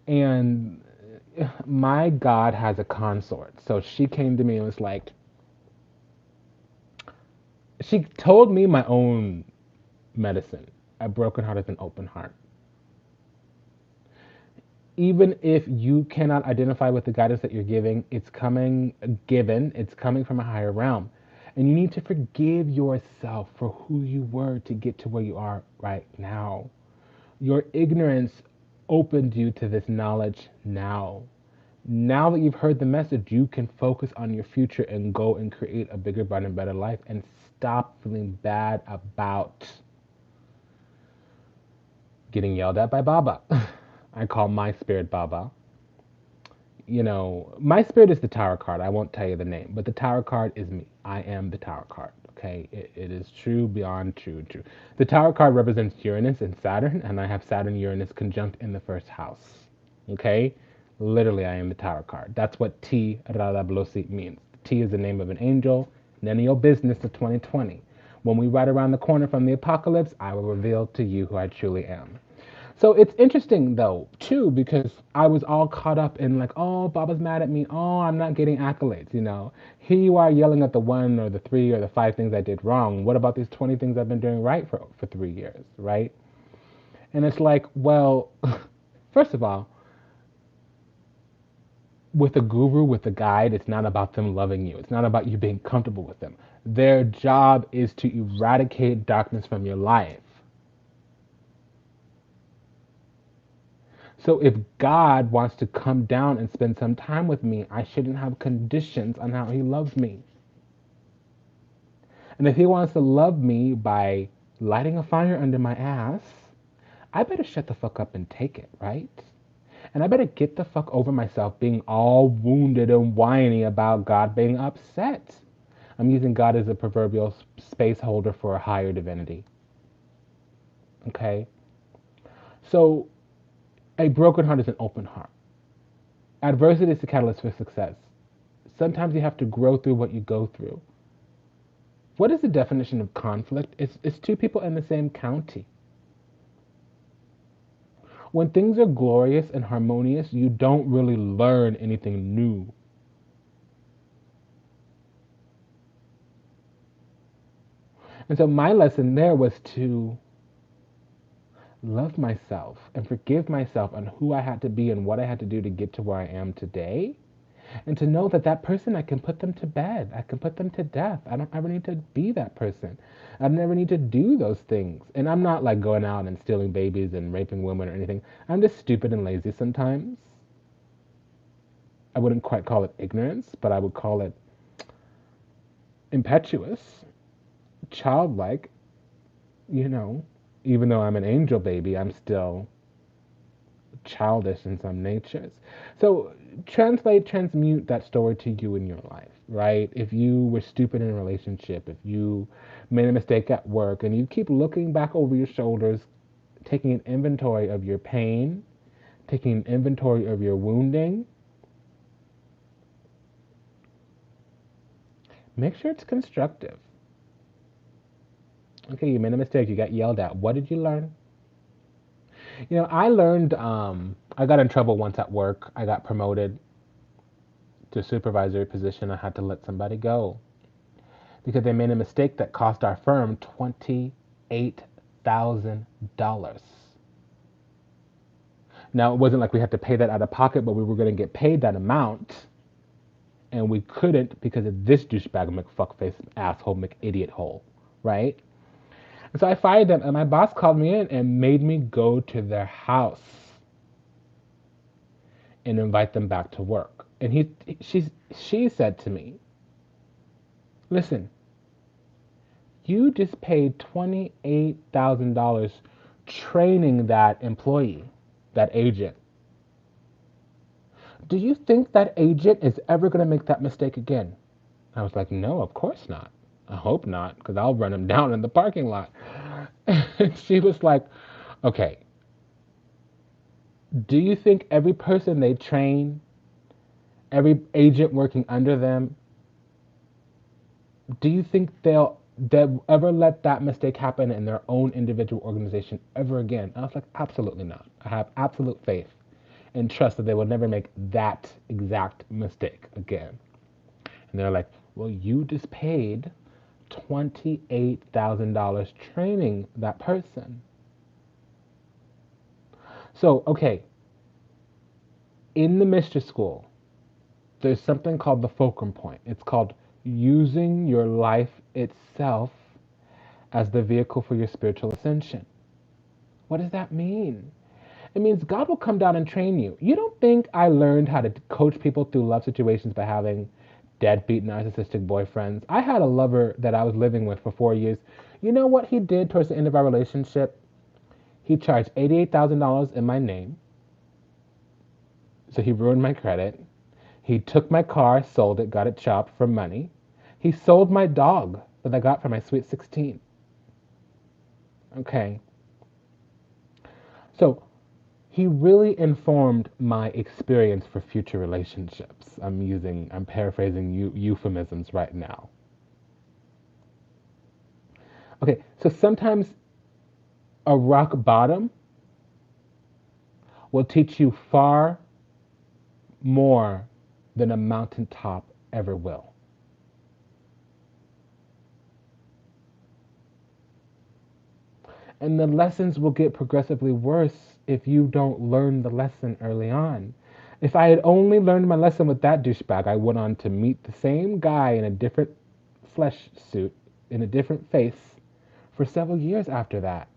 And my God has a consort. So she came to me and was like, she told me my own medicine. A broken heart is an open heart. Even if you cannot identify with the guidance that you're giving, it's coming from a higher realm. And you need to forgive yourself for who you were to get to where you are right now. Your ignorance opened you to this knowledge now. Now that you've heard the message, you can focus on your future and go and create a bigger, brighter, and better life and stop feeling bad about getting yelled at by Baba. I call my spirit Baba. You know, my spirit is the Tower card. I won't tell you the name, but the Tower card is me. I am the Tower card. Okay, it is true beyond true. The Tower card represents Uranus and Saturn, and I have Saturn Uranus conjunct in the first house. Okay, literally, I am the Tower card. That's what T Radablosi means. T is the name of an angel. None of your business to 2020. When we ride around the corner from the apocalypse, I will reveal to you who I truly am. So it's interesting though, too, because I was all caught up in like, oh, Baba's mad at me. Oh, I'm not getting accolades, you know. Here you are yelling at the one or the three or the five things I did wrong. What about these 20 things I've been doing right for 3 years, right? And it's like, well, first of all, with a guru, with a guide, it's not about them loving you. It's not about you being comfortable with them. Their job is to eradicate darkness from your life. So if God wants to come down and spend some time with me, I shouldn't have conditions on how he loves me. And if he wants to love me by lighting a fire under my ass, I better shut the fuck up and take it, right? And I better get the fuck over myself being all wounded and whiny about God being upset. I'm using God as a proverbial space holder for a higher divinity. Okay? So a broken heart is an open heart. Adversity is the catalyst for success. Sometimes you have to grow through what you go through. What is the definition of conflict? It's two people in the same county. When things are glorious and harmonious, you don't really learn anything new. And so my lesson there was to love myself and forgive myself on who I had to be and what I had to do to get to where I am today. And to know that that person, I can put them to bed. I can put them to death. I don't ever need to be that person. I never need to do those things. And I'm not like going out and stealing babies and raping women or anything. I'm just stupid and lazy sometimes. I wouldn't quite call it ignorance, but I would call it impetuous, childlike. You know, even though I'm an angel baby, I'm still childish in some natures. So transmute that story to you in your life, right? If you were stupid in a relationship, if you made a mistake at work, and you keep looking back over your shoulders, taking an inventory of your pain, taking an inventory of your wounding, make sure it's constructive. Okay, you made a mistake, you got yelled at. What did you learn? You know, I learned, I got in trouble once at work. I got promoted to a supervisory position. I had to let somebody go because they made a mistake that cost our firm $28,000. Now, it wasn't like we had to pay that out of pocket, but we were going to get paid that amount. And we couldn't because of this douchebag McFuckface asshole McIdiot hole, right? And so I fired them, and my boss called me in and made me go to their house and invite them back to work. And she said to me, listen, you just paid $28,000 training that employee, that agent. do you think that agent is ever going to make that mistake again? I was like, no, of course not. I hope not, because I'll run him down in the parking lot. And she was like, okay, do you think every person they train, every agent working under them, do you think they'll ever let that mistake happen in their own individual organization ever again? I was like, absolutely not. I have absolute faith and trust that they will never make that exact mistake again. And they're like, well, you just paid $28,000 training that person. So, okay, in the Mistress School, there's something called the fulcrum point. It's called using your life itself as the vehicle for your spiritual ascension. What does that mean? It means God will come down and train you. You don't think I learned how to coach people through love situations by having deadbeat narcissistic boyfriends? I had a lover that I was living with for 4 years. You know what he did towards the end of our relationship? He charged $88,000 in my name. So he ruined my credit. He took my car, sold it, got it chopped for money. He sold my dog that I got for my sweet 16. Okay. So he really informed my experience for future relationships. I'm paraphrasing euphemisms right now. Okay, so sometimes a rock bottom will teach you far more than a mountaintop ever will. And the lessons will get progressively worse if you don't learn the lesson early on. If I had only learned my lesson with that douchebag, I went on to meet the same guy in a different flesh suit, in a different face, for several years after that.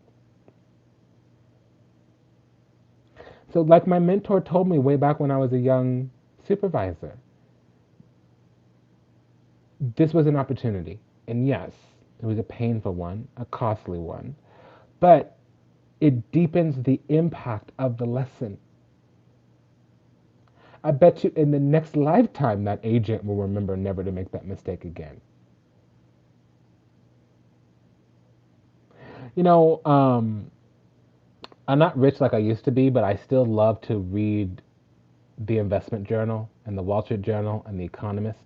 So, like my mentor told me way back when I was a young supervisor, this was an opportunity. And yes, it was a painful one, a costly one, but it deepens the impact of the lesson. I bet you in the next lifetime that agent will remember never to make that mistake again. You know, I'm not rich like I used to be, but I still love to read the Investment Journal and the Wall Street Journal and the Economist.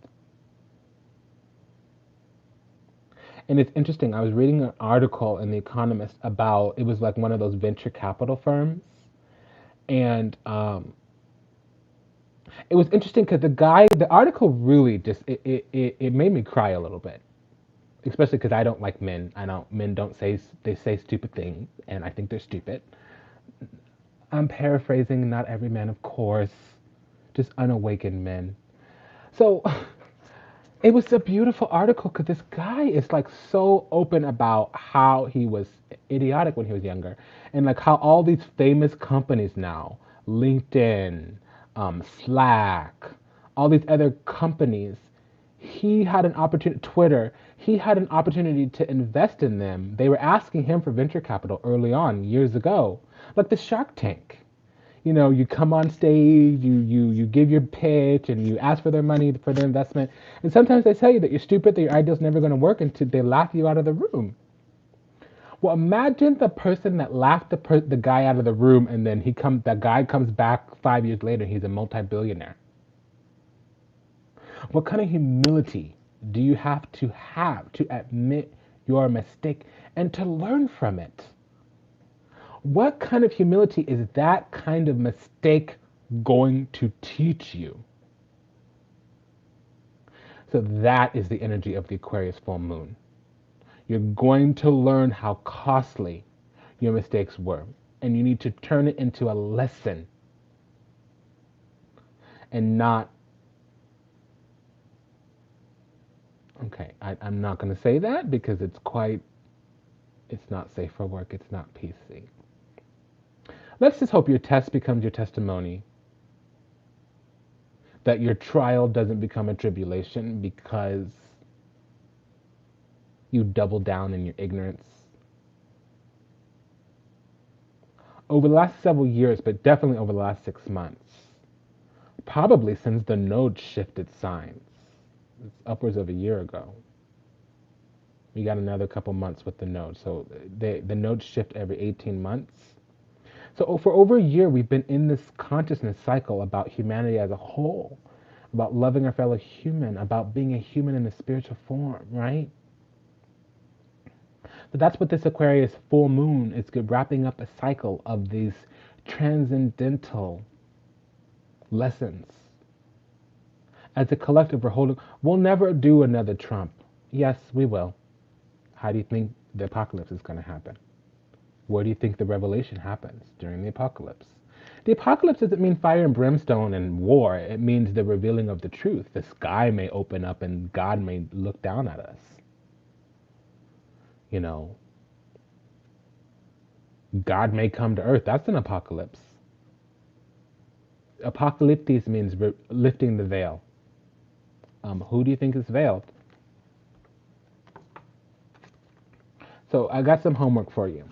And it's interesting. I was reading an article in the Economist about it was like one of those venture capital firms, and it was interesting because the article really just it made me cry a little bit, especially because I don't like men. Men don't they say stupid things, and I think they're stupid. I'm paraphrasing, not every man, of course, just unawakened men. So it was a beautiful article because this guy is like so open about how he was idiotic when he was younger, and like how all these famous companies now, LinkedIn, Slack, all these other companies, he had an opportunity, Twitter, he had an opportunity to invest in them. They were asking him for venture capital early on, years ago, like the Shark Tank. You know, you come on stage, you give your pitch, and you ask for their money for their investment. And sometimes they tell you that you're stupid, that your idea's never going to work, until they laugh you out of the room. Well, imagine the person that laughed the guy out of the room, and then that guy comes back 5 years later, and he's a multi-billionaire. What kind of humility do you have to admit your mistake and to learn from it? What kind of humility is that kind of mistake going to teach you? So that is the energy of the Aquarius full moon. You're going to learn how costly your mistakes were, and you need to turn it into a lesson and not, okay, I'm not going to say that because it's not safe for work, it's not PC. Let's just hope your test becomes your testimony, that your trial doesn't become a tribulation because you double down in your ignorance. Over the last several years, but definitely over the last 6 months, probably since the node shifted signs. It's upwards of a year ago. We got another couple months with the node. So the nodes shift every 18 months. So for over a year, we've been in this consciousness cycle about humanity as a whole, about loving our fellow human, about being a human in a spiritual form, right? So that's what this Aquarius full moon is wrapping up a cycle of these transcendental lessons. As a collective, we'll never do another Trump. Yes, we will. How do you think the apocalypse is going to happen? Where do you think the revelation happens during the apocalypse? The apocalypse doesn't mean fire and brimstone and war. It means the revealing of the truth. The sky may open up and God may look down at us. You know, God may come to earth. That's an apocalypse. Apocalyptis means lifting the veil. Who do you think is veiled? So I got some homework for you.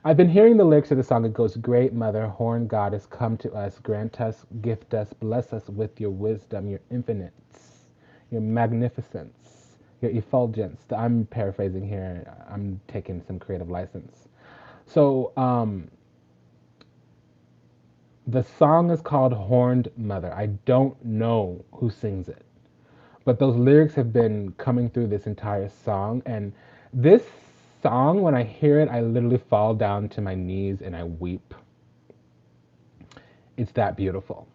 I've been hearing the lyrics of the song. It goes, Great Mother, Horned Goddess, come to us, grant us, gift us, bless us with your wisdom, your infinite, your magnificence, your effulgence. I'm paraphrasing here. I'm taking some creative license. So the song is called Horned Mother. I don't know who sings it, but those lyrics have been coming through this entire song. And this song, when I hear it, I literally fall down to my knees and I weep. It's that beautiful.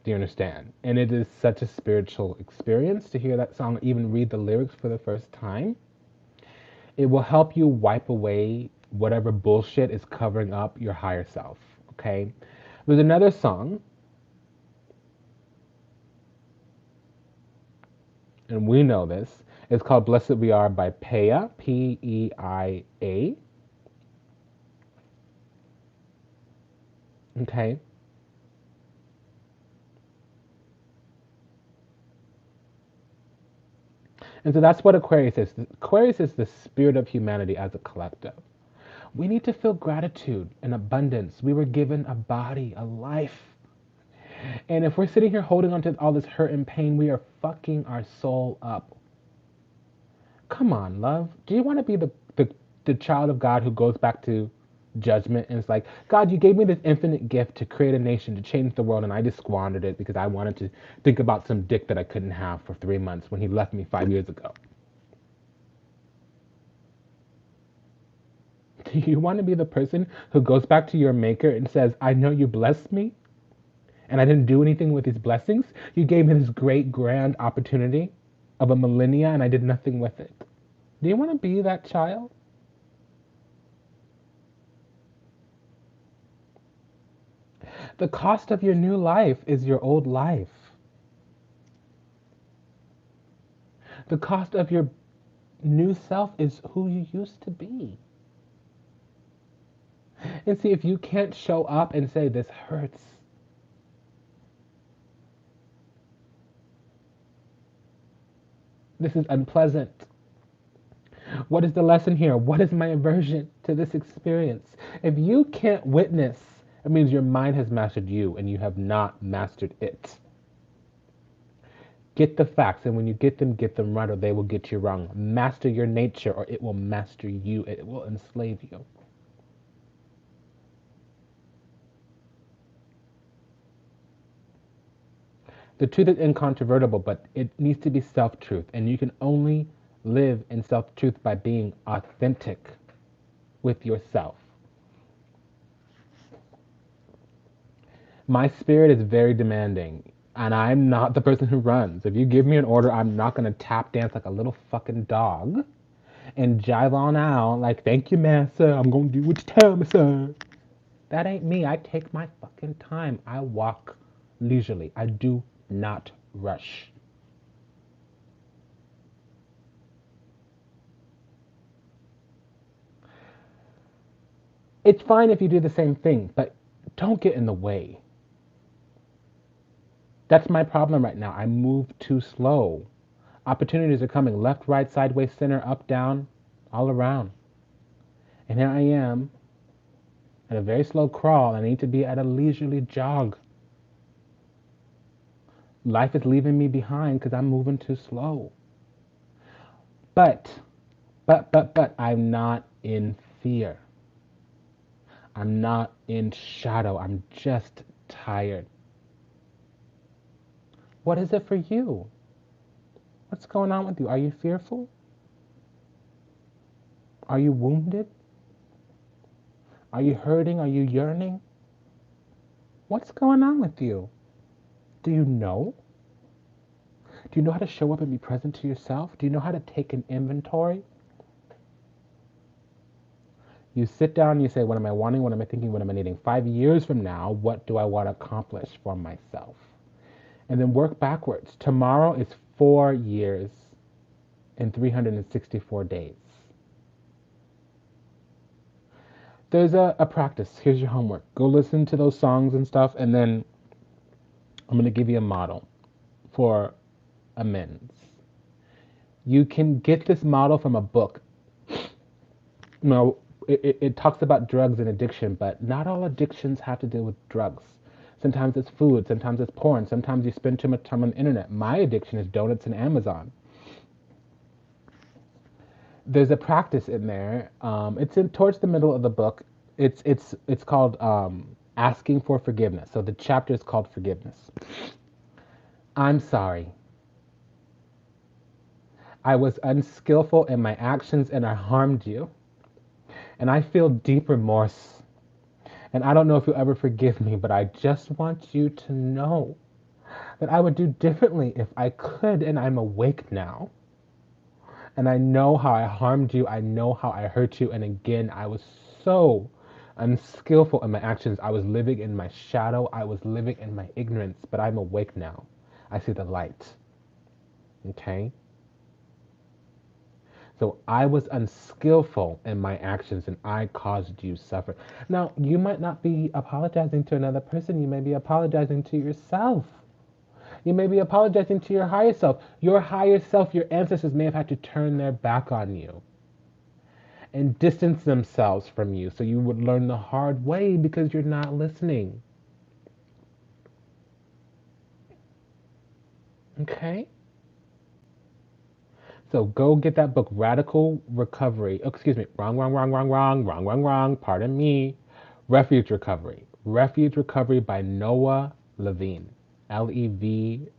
Do you understand? And it is such a spiritual experience to hear that song, even read the lyrics for the first time. It will help you wipe away whatever bullshit is covering up your higher self, okay? There's another song, and we know this. It's called Blessed We Are by Peia, P-E-I-A. Okay? And so that's what Aquarius is. Aquarius is the spirit of humanity as a collective. We need to feel gratitude and abundance. We were given a body, a life. And if we're sitting here holding on to all this hurt and pain, we are fucking our soul up. Come on, love. Do you want to be the child of God who goes back to judgment and it's like, God, you gave me this infinite gift to create a nation, to change the world, and I just squandered it because I wanted to think about some dick that I couldn't have for 3 months when he left me 5 years ago. Do you want to be the person who goes back to your maker and says, I know you blessed me and I didn't do anything with these blessings? You gave me this great grand opportunity of a millennia and I did nothing with it. Do you want to be that child? The cost of your new life is your old life. The cost of your new self is who you used to be. And see, if you can't show up and say, this hurts, this is unpleasant. What is the lesson here? What is my aversion to this experience? If you can't witness, it means your mind has mastered you and you have not mastered it. Get the facts, and when you get them right, or they will get you wrong. Master your nature, or it will master you. It will enslave you. The truth is incontrovertible, but it needs to be self-truth, and you can only live in self-truth by being authentic with yourself. My spirit is very demanding, and I'm not the person who runs. If you give me an order, I'm not going to tap dance like a little fucking dog and jive on out like, thank you, master, I'm going to do what you tell me, sir. That ain't me. I take my fucking time. I walk leisurely. I do not rush. It's fine if you do the same thing, but don't get in the way. That's my problem right now. I move too slow. Opportunities are coming left, right, sideways, center, up, down, all around. And here I am at a very slow crawl. I need to be at a leisurely jog. Life is leaving me behind because I'm moving too slow. But, I'm not in fear. I'm not in shadow. I'm just tired. What is it for you? What's going on with you? Are you fearful? Are you wounded? Are you hurting? Are you yearning? What's going on with you? Do you know? Do you know how to show up and be present to yourself? Do you know how to take an inventory? You sit down and you say, what am I wanting? What am I thinking? What am I needing? 5 years from now, what do I want to accomplish for myself? And then work backwards. Tomorrow is 4 years and 364 days. There's a practice. Here's your homework. Go listen to those songs and stuff, and then I'm going to give you a model for amends. You can get this model from a book. Now, it talks about drugs and addiction, but not all addictions have to do with drugs. Sometimes it's food, sometimes it's porn, sometimes you spend too much time on the internet. My addiction is donuts and Amazon. There's a practice in there. It's towards the middle of the book. It's called asking for forgiveness. So the chapter is called forgiveness. I'm sorry. I was unskillful in my actions and I harmed you. And I feel deep remorse. And I don't know if you'll ever forgive me, but I just want you to know that I would do differently if I could, and I'm awake now. And I know how I harmed you. I know how I hurt you. And again, I was so unskillful in my actions. I was living in my shadow. I was living in my ignorance, but I'm awake now. I see the light. Okay? So I was unskillful in my actions and I caused you suffering. Now, you might not be apologizing to another person. You may be apologizing to yourself. You may be apologizing to your higher self. Your higher self, your ancestors may have had to turn their back on you and distance themselves from you so you would learn the hard way because you're not listening. Okay? So go get that book, Radical Recovery. Oh, excuse me, wrong. Pardon me. Refuge Recovery. Refuge Recovery by Noah Levine. Levine.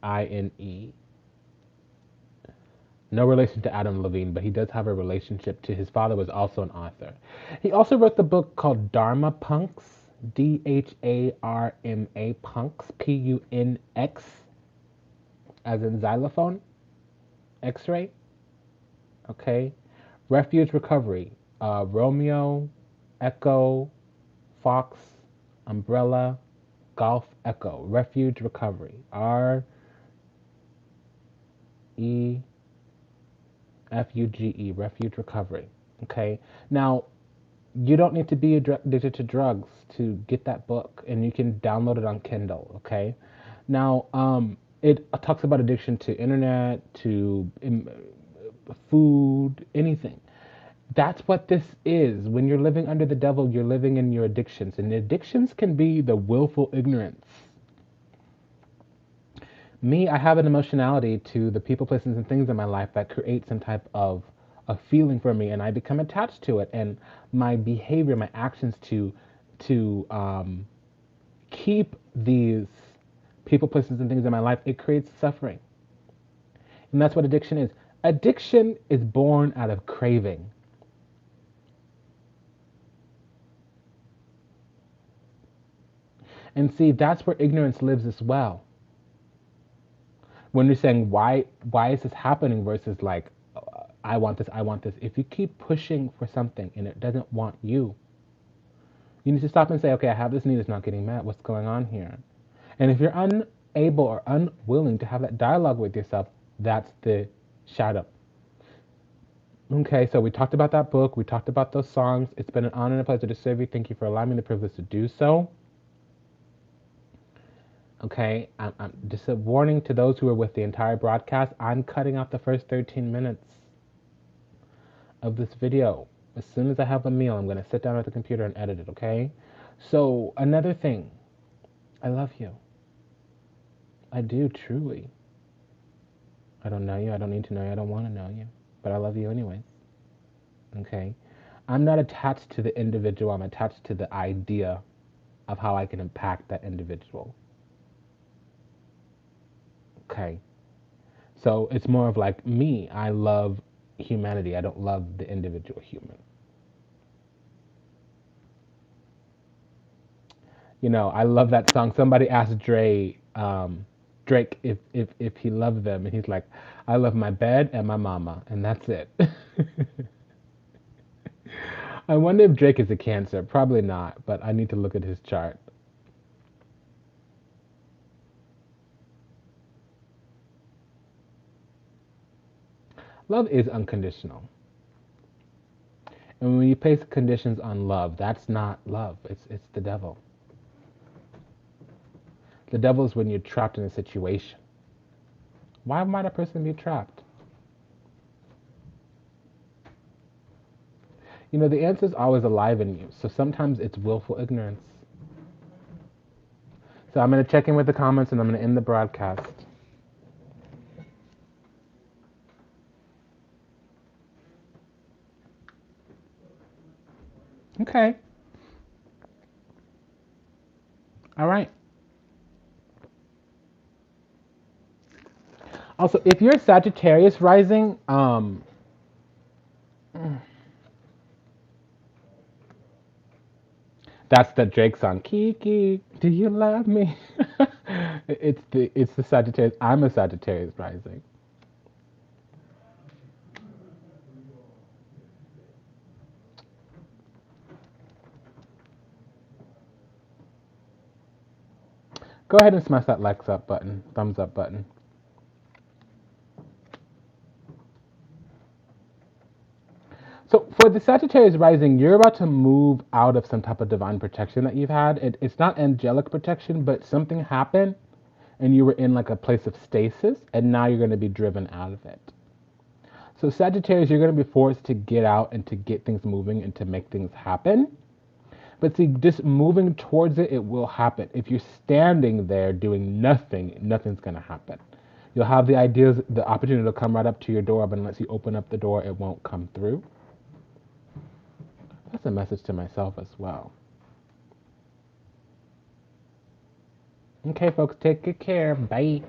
No relation to Adam Levine, but he does have a relationship to his father, was also an author. He also wrote the book called Dharma Punks, Dharma Punks, Punx, as in xylophone, X-ray. Okay, Refuge Recovery, Romeo, Echo, Fox, Umbrella, Golf, Echo, Refuge Recovery, REFUGE, Refuge Recovery. Okay, now you don't need to be addicted to drugs to get that book, and you can download it on Kindle. Okay, now it talks about addiction to internet, to food, anything. That's what this is. When you're living under the devil, you're living in your addictions. And addictions can be the willful ignorance. Me, I have an emotionality to the people, places, and things in my life that create some type of a feeling for me, and I become attached to it. And my behavior, my actions to keep these people, places, and things in my life, it creates suffering. And that's what addiction is. Addiction is born out of craving. And see, that's where ignorance lives as well. When you're saying, why is this happening versus like, I want this, I want this. If you keep pushing for something and it doesn't want you, you need to stop and say, okay, I have this need, it's not getting met. What's going on here? And if you're unable or unwilling to have that dialogue with yourself, that's the shadow. Okay, so we talked about that book. We talked about those songs. It's been an honor and a pleasure to serve you. Thank you for allowing me the privilege to do so. Okay, I'm just a warning to those who are with the entire broadcast. I'm cutting out the first 13 minutes of this video. As soon as I have a meal, I'm going to sit down at the computer and edit it, okay? So, another thing, I love you. I do, truly. I don't know you. I don't need to know you. I don't want to know you. But I love you anyways. Okay? I'm not attached to the individual. I'm attached to the idea of how I can impact that individual. Okay? So it's more of like me. I love humanity. I don't love the individual human. You know, I love that song. Somebody asked Drake if he loved them, and he's like, I love my bed and my mama, and that's it. I wonder if Drake is a Cancer. Probably not, but I need to look at his chart. Love is unconditional. And when you place conditions on love, that's not love. It's the devil. The devil is when you're trapped in a situation. Why might a person be trapped? You know, the answer is always alive in you. So sometimes it's willful ignorance. So I'm going to check in with the comments and I'm going to end the broadcast. Okay. All right. Also, if you're Sagittarius rising, that's the Drake song. Kiki, do you love me? It's the Sagittarius. I'm a Sagittarius rising. Go ahead and smash that likes up button, thumbs up button. So for the Sagittarius rising, you're about to move out of some type of divine protection that you've had. It's not angelic protection, but something happened and you were in like a place of stasis and now you're going to be driven out of it. So Sagittarius, you're going to be forced to get out and to get things moving and to make things happen. But see, just moving towards it, it will happen. If you're standing there doing nothing, nothing's going to happen. You'll have the ideas, the opportunity to come right up to your door, but unless you open up the door, it won't come through. That's a message to myself as well. Okay, folks, take good care. Bye.